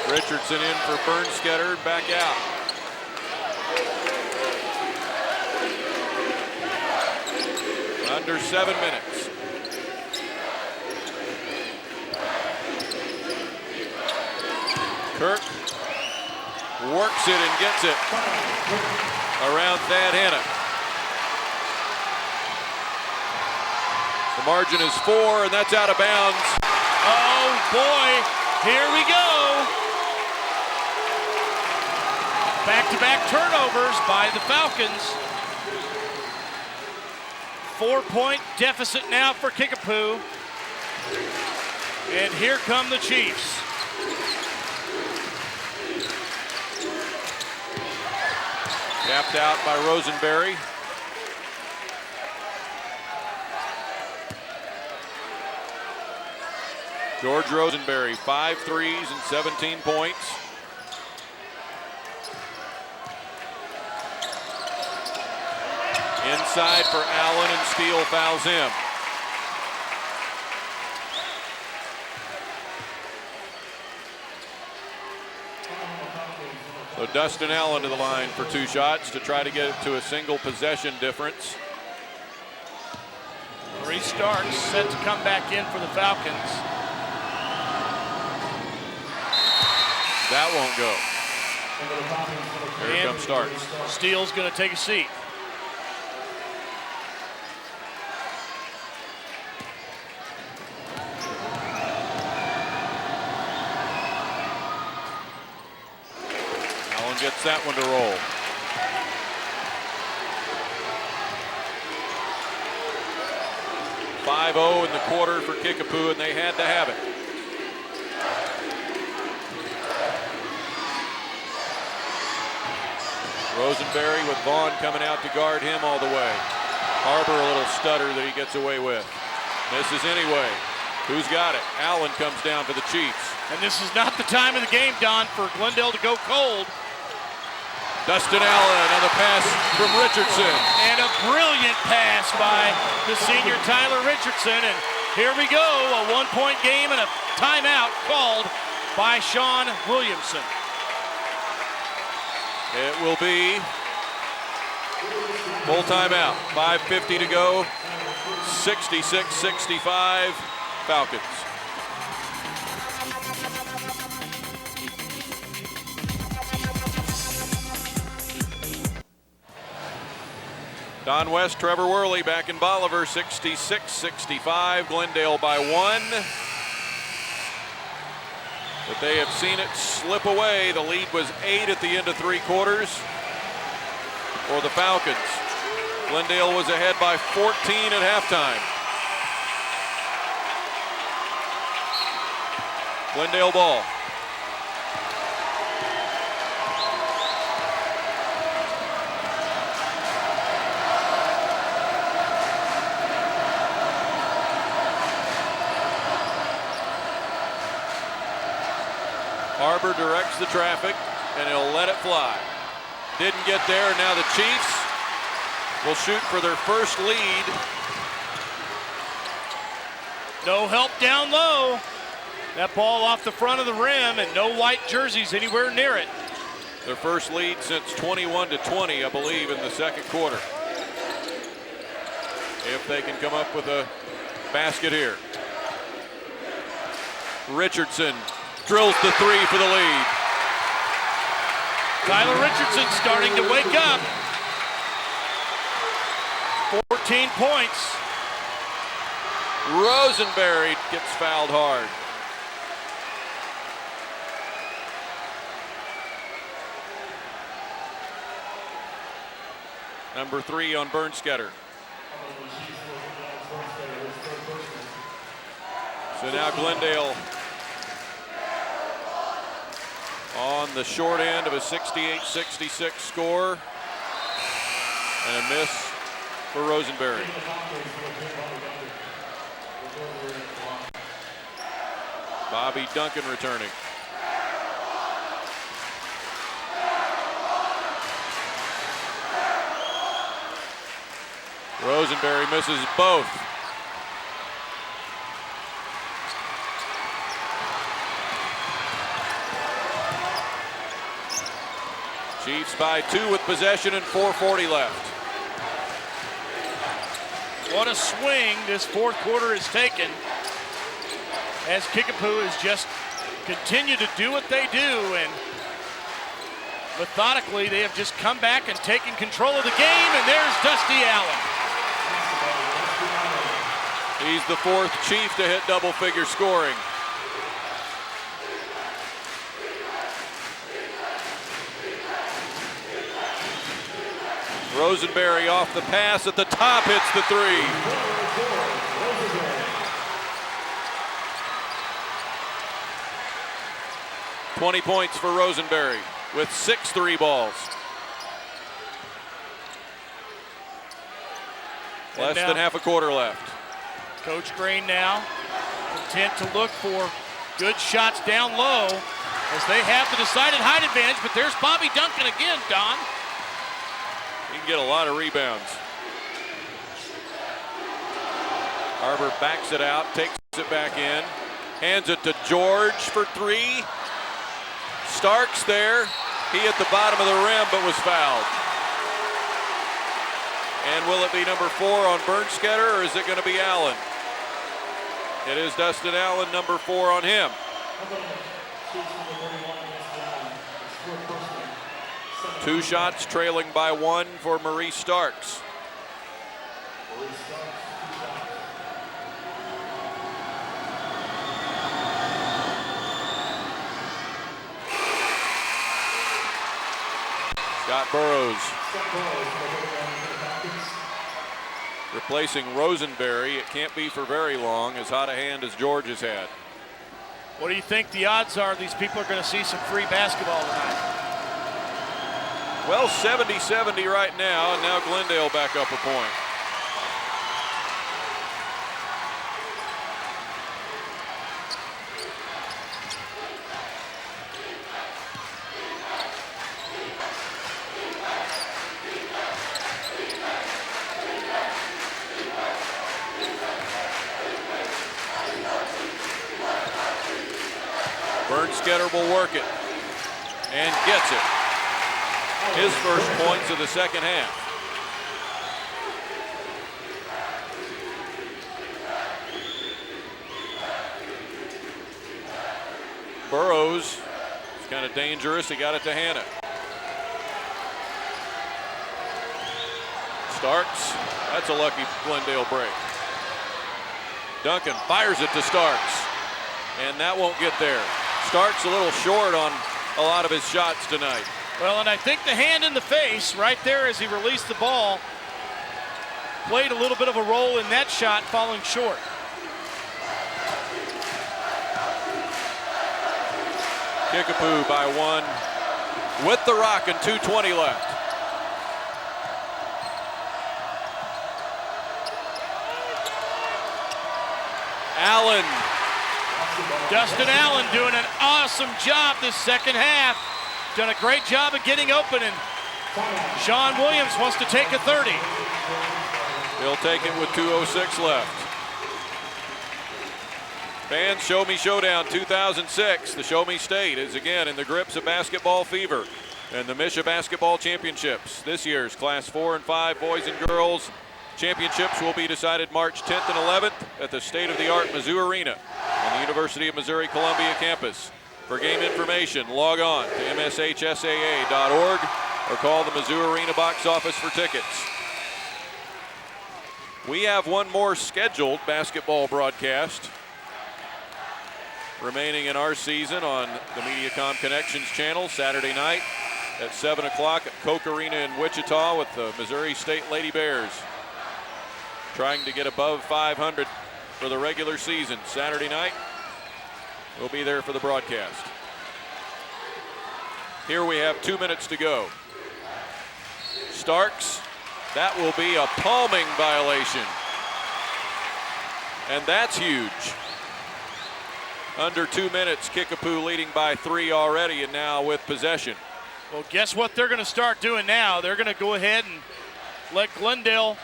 Richardson in for Bernstetter, back out. Under 7 minutes. Kirk works it and gets it around Thad Hanna. The margin is 4, and that's out of bounds. Oh boy, here we go. Back-to-back turnovers by the Falcons. 4-point deficit now for Kickapoo. And here come the Chiefs. Tapped out by Rosenberry. George Rosenberry, 5 threes and 17 points. Inside for Allen, and Steele fouls him. So Dustin Allen to the line for 2 shots to try to get it to a single possession difference. Maurice Starks set to come back in for the Falcons. That won't go. Here comes Starks. Steele's going to take a seat. Gets that one to roll. .50 in the quarter for Kickapoo, and they had to have it. Rosenberry with Vaughn coming out to guard him all the way. Harbor a little stutter that he gets away with. Misses anyway. Who's got it? Allen comes down for the Chiefs. And this is not the time of the game, Don, for Glendale to go cold. Dustin Allen on the pass from Richardson. And a brilliant pass by the senior Tyler Richardson. And here we go, a 1-point game and a timeout called by Sean Williamson. It will be full timeout. 5:50 to go. 66-65 Falcons. Don West, Trevor Worley back in Bolivar, 66-65. Glendale by 1. But they have seen it slip away. The lead was 8 at the end of 3 quarters for the Falcons. Glendale was ahead by 14 at halftime. Glendale ball. Harbor directs the traffic, and he'll let it fly. Didn't get there. Now the Chiefs will shoot for their first lead. No help down low. That ball off the front of the rim, and no white jerseys anywhere near it. Their first lead since 21-20, I believe, in the second quarter. If they can come up with a basket here. Richardson drills the three for the lead. Tyler Richardson starting to wake up. 14 points. Rosenberry gets fouled hard. Number 3 on Bernsketter. So now Glendale on the short end of a 68-66 score. And a miss for Rosenberry. Bobby Duncan returning. Rosenberry misses both. Chiefs by 2 with possession and 4:40 left. What a swing this fourth quarter has taken, as Kickapoo has just continued to do what they do, and methodically they have just come back and taken control of the game, and there's Dusty Allen. He's the 4th Chief to hit double-figure scoring. Rosenberry off the pass at the top, hits the 3. $20 points for Rosenberry with 6 3 balls. Less than half a quarter left. Coach Grain now content to look for good shots down low as they have the decided height advantage, but there's Bobby Duncan again, Don. He can get a lot of rebounds. Arbor backs it out, takes it back in, hands it to George for 3. Starks there. He at the bottom of the rim but was fouled. And will it be number 4 on Bernsketter, or is it going to be Allen? It is Dustin Allen, number 4 on him. Two shots trailing by 1 for Maurice Starks. Scott Burrows replacing Rosenberry. It can't be for very long, as hot a hand as George has had. What do you think the odds are these people are going to see some free basketball tonight? Well, 70-70 right now, and now Glendale back up a point. Bernsketter will work it and gets it. His first points of the second half. Burrows is kind of dangerous. He got it to Hannah. Starks, that's a lucky Glendale break. Duncan fires it to Starks, and that won't get there. Starks a little short on a lot of his shots tonight. Well, and I think the hand in the face right there as he released the ball played a little bit of a role in that shot falling short. Kickapoo by 1 with the rock and 2:20 left. Allen. Dustin Allen doing an awesome job this second half. Done a great job of getting open, and Sean Williams wants to take a 30. He'll take it with 2:06 left. Fans, Show Me Showdown 2006. The Show Me State is again in the grips of basketball fever and the Misha Basketball Championships. This year's Class 4 and 5 boys and girls championships will be decided March 10th and 11th at the state-of-the-art Mizzou Arena on the University of Missouri-Columbia campus. For game information, log on to mshsaa.org or call the Mizzou Arena box office for tickets. We have one more scheduled basketball broadcast remaining in our season on the Mediacom Connections channel Saturday night at 7 o'clock at Koch Arena in Wichita with the Missouri State Lady Bears trying to get above 500 for the regular season. Saturday night, we'll be there for the broadcast. Here we have 2 minutes to go. Starks, that will be a palming violation. And that's huge. Under 2 minutes, Kickapoo leading by 3 already and now with possession. Well, guess what they're going to start doing now? They're going to go ahead and let Glendale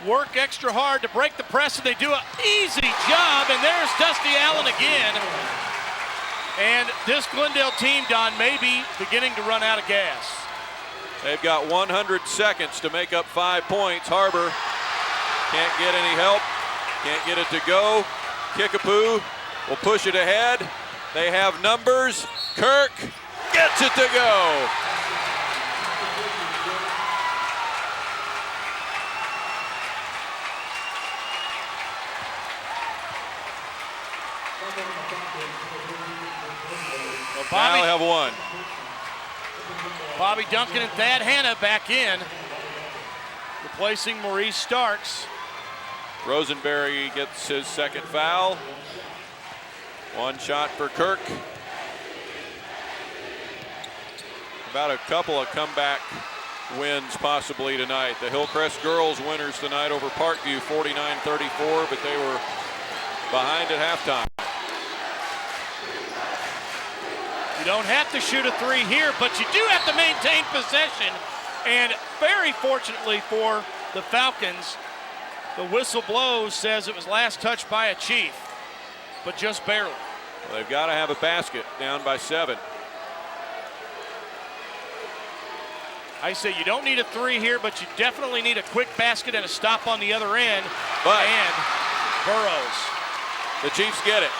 work extra hard to break the press, and they do an easy job, and there's Dusty Allen again. And this Glendale team, Don, may be beginning to run out of gas. They've got 100 seconds to make up 5 points. Harbor can't get any help, can't get it to go. Kickapoo will push it ahead. They have numbers. Kirk gets it to go. Now have one. Bobby Duncan and Thad Hanna back in, replacing Maurice Starks. Rosenberry gets his second foul. One shot for Kirk. About a couple of comeback wins possibly tonight. The Hillcrest girls winners tonight over Parkview 49-34, but they were behind at halftime. You don't have to shoot a 3 here, but you do have to maintain possession. And very fortunately for the Falcons, the whistle blows, says it was last touched by a Chief, but just barely. Well, they've got to have a basket, down by 7. I say you don't need a 3 here, but you definitely need a quick basket and a stop on the other end. But and Burrows. The Chiefs get it.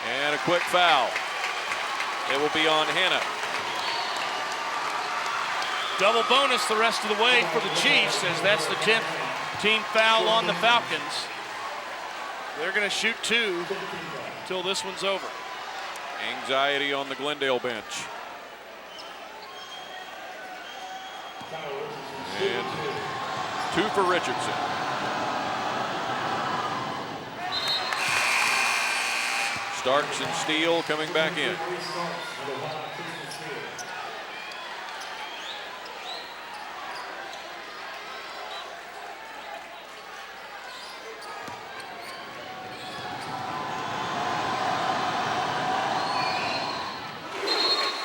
And a quick foul. It will be on Hanna. Double bonus the rest of the way for the Chiefs, as that's the 10th team foul on the Falcons. They're going to shoot 2 till this one's over. Anxiety on the Glendale bench. And 2 for Richardson. Starks and Steele coming back in.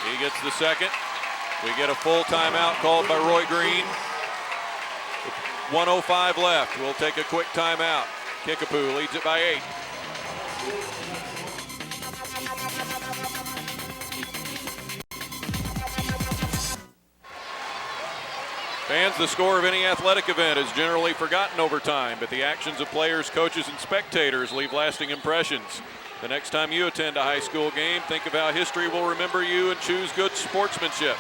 He gets the second. We get a full timeout called by Roy Green. 1:05 left. We'll take a quick timeout. Kickapoo leads it by 8. Fans, the score of any athletic event is generally forgotten over time, but the actions of players, coaches, and spectators leave lasting impressions. The next time you attend a high school game, think of how history will remember you and choose good sportsmanship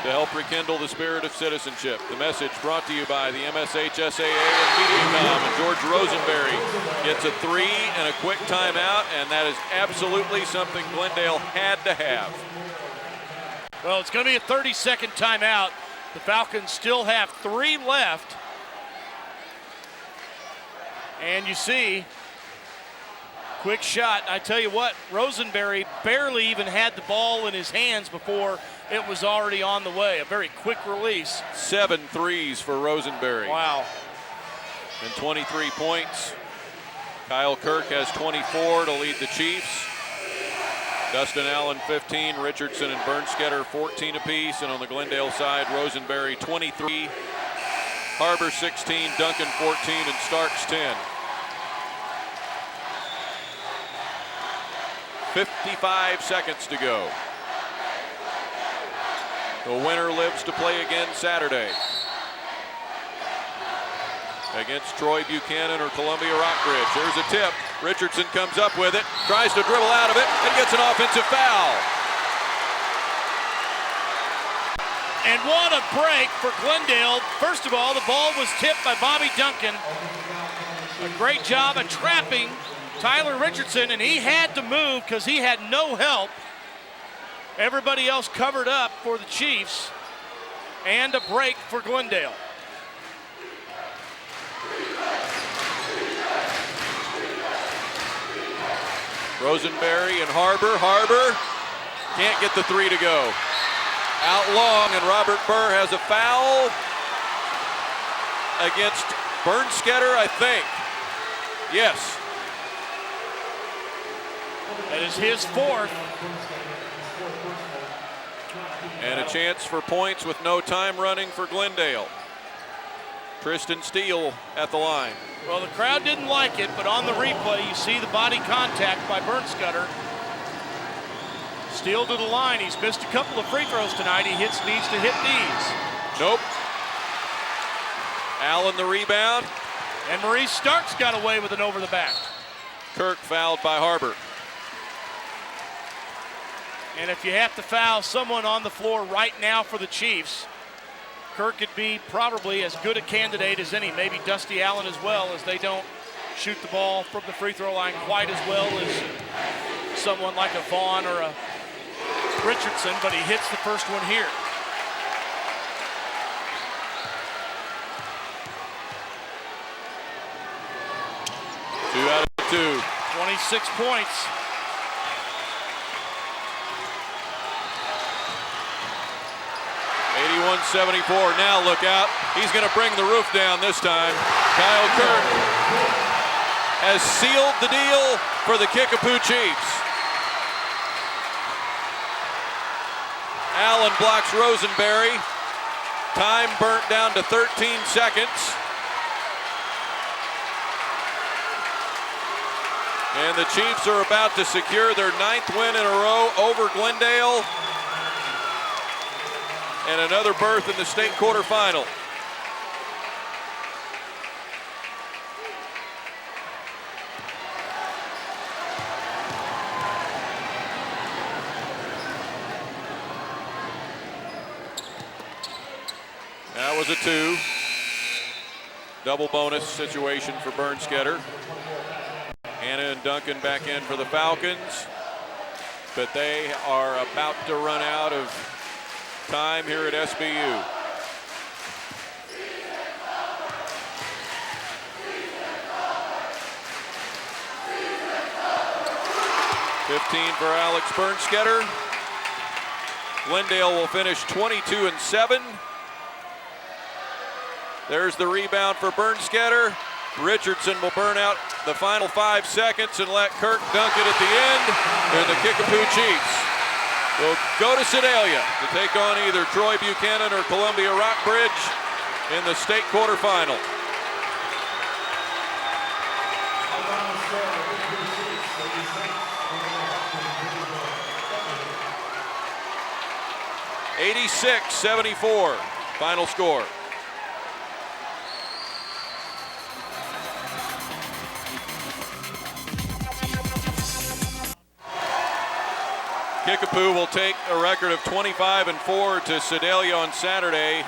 to help rekindle the spirit of citizenship. The message brought to you by the MSHSAA and Mediacom. And George Rosenberry gets a 3 and a quick timeout, and that is absolutely something Glendale had to have. Well, it's going to be a 30-second timeout. The Falcons still have 3 left. And you see, quick shot. I tell you what, Rosenberry barely even had the ball in his hands before it was already on the way. A very quick release. 7 threes for Rosenberry. Wow. And 23 points. Kyle Kirk has 24 to lead the Chiefs. Dustin Allen 15, Richardson and Bernsketter 14 apiece, and on the Glendale side, Rosenberry 23, Harbor 16, Duncan 14, and Starks 10. 55 seconds to go. The winner lives to play again Saturday against Troy Buchanan or Columbia Rockbridge. There's a tip. Richardson comes up with it, tries to dribble out of it, and gets an offensive foul. And what a break for Glendale. First of all, the ball was tipped by Bobby Duncan. A great job of trapping Tyler Richardson, and he had to move because he had no help. Everybody else covered up for the Chiefs, and a break for Glendale. Rosenberry and Harbor can't get the three to go. Out long, and Robert Burr has a foul against Bernstetter, I think. Yes. That is his fourth. And a chance for points with no time running for Glendale. Tristan Steele at the line. Well, the crowd didn't like it, but on the replay, you see the body contact by Bernstetter. Steele to the line. He's missed a couple of free throws tonight. He needs to hit these. Nope. Allen the rebound. And Maurice Starks got away with an over the back. Kirk fouled by Harbor. And if you have to foul someone on the floor right now for the Chiefs, Kirk could be probably as good a candidate as any, maybe Dusty Allen as well, as they don't shoot the ball from the free throw line quite as well as someone like a Vaughn or a Richardson, but he hits the first one here. Two out of two. 26 points. .74. Now look out. He's going to bring the roof down this time. Kyle Kirk has sealed the deal for the Kickapoo Chiefs. Allen blocks Rosenberry. Time burnt down to 13 seconds. And the Chiefs are about to secure their 9th win in a row over Glendale, and another berth in the state quarterfinal. That was a two. Double bonus situation for Bernstetter. Hannah and Duncan back in for the Falcons, but they are about to run out of time here at SBU. $15 for Alex Bernstetter. Glendale will finish 22-7. There's the rebound for Bernstetter. Richardson will burn out the final 5 seconds and let Kirk dunk it at the end. And the Kickapoo Chiefs will go to Sedalia to take on either Troy Buchanan or Columbia Rockbridge in the state quarterfinal. (86-74) final score. Kickapoo will take a record of 25-4 to Sedalia on Saturday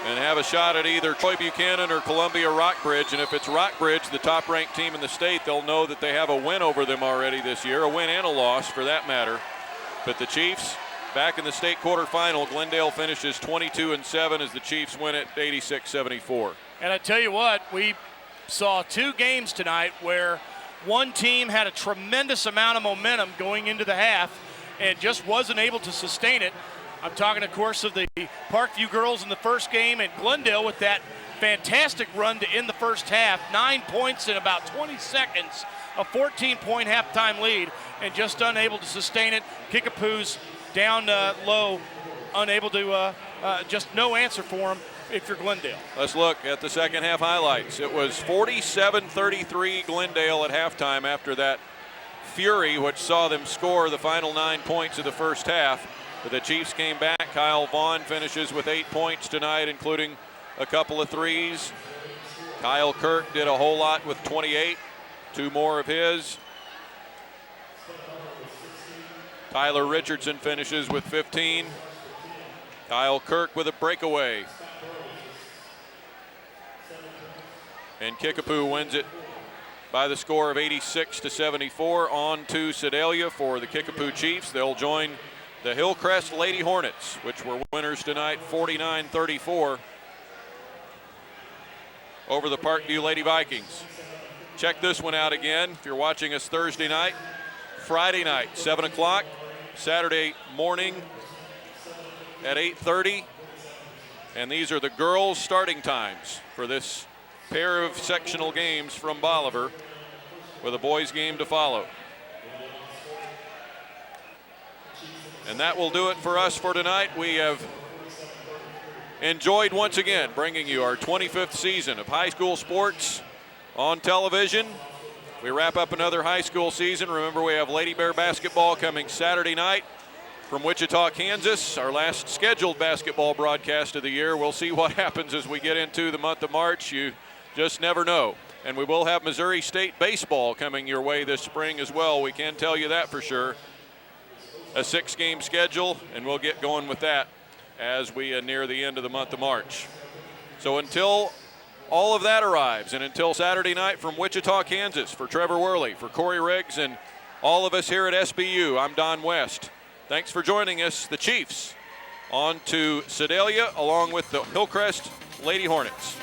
and have a shot at either Troy Buchanan or Columbia Rockbridge. And if it's Rockbridge, the top-ranked team in the state, they'll know that they have a win over them already this year, a win and a loss for that matter. But the Chiefs back in the state quarterfinal. Glendale finishes 22-7 as the Chiefs win it 86-74. And I tell you what, we saw 2 games tonight where one team had a tremendous amount of momentum going into the half and just wasn't able to sustain it. I'm talking, of course, of the Parkview girls in the first game, and Glendale with that fantastic run to end the first half. 9 points in about 20 seconds, a 14-point halftime lead, and just unable to sustain it. Kickapoo's down low, unable to, just no answer for them if you're Glendale. Let's look at the second half highlights. It was 47-33 Glendale at halftime after that fury, which saw them score the final 9 points of the first half. But the Chiefs came back. Kyle Vaughn finishes with 8 points tonight, including a couple of threes. Kyle Kirk did a whole lot with 28, 2 more of his. Tyler Richardson finishes with 15. Kyle Kirk with a breakaway. And Kickapoo wins it by the score of 86-74. On to Sedalia for the Kickapoo Chiefs. They'll join the Hillcrest Lady Hornets, which were winners tonight, 49-34 over the Parkview Lady Vikings. Check this one out again if you're watching us Thursday night. Friday night, 7 o'clock. Saturday morning at 8:30. And these are the girls' starting times for this pair of sectional games from Bolivar, with a boys' game to follow. And that will do it for us for tonight. We have enjoyed once again bringing you our 25th season of high school sports on television. We wrap up another high school season. Remember, we have Lady Bear basketball coming Saturday night from Wichita, Kansas, our last scheduled basketball broadcast of the year. We'll see what happens as we get into the month of March. You just never know. And we will have Missouri State baseball coming your way this spring as well. We can tell you that for sure. A 6-game schedule, and we'll get going with that as we near the end of the month of March. So until all of that arrives, and until Saturday night from Wichita, Kansas, for Trevor Worley, for Corey Riggs, and all of us here at SBU, I'm Don West. Thanks for joining us, the Chiefs, on to Sedalia, along with the Hillcrest Lady Hornets.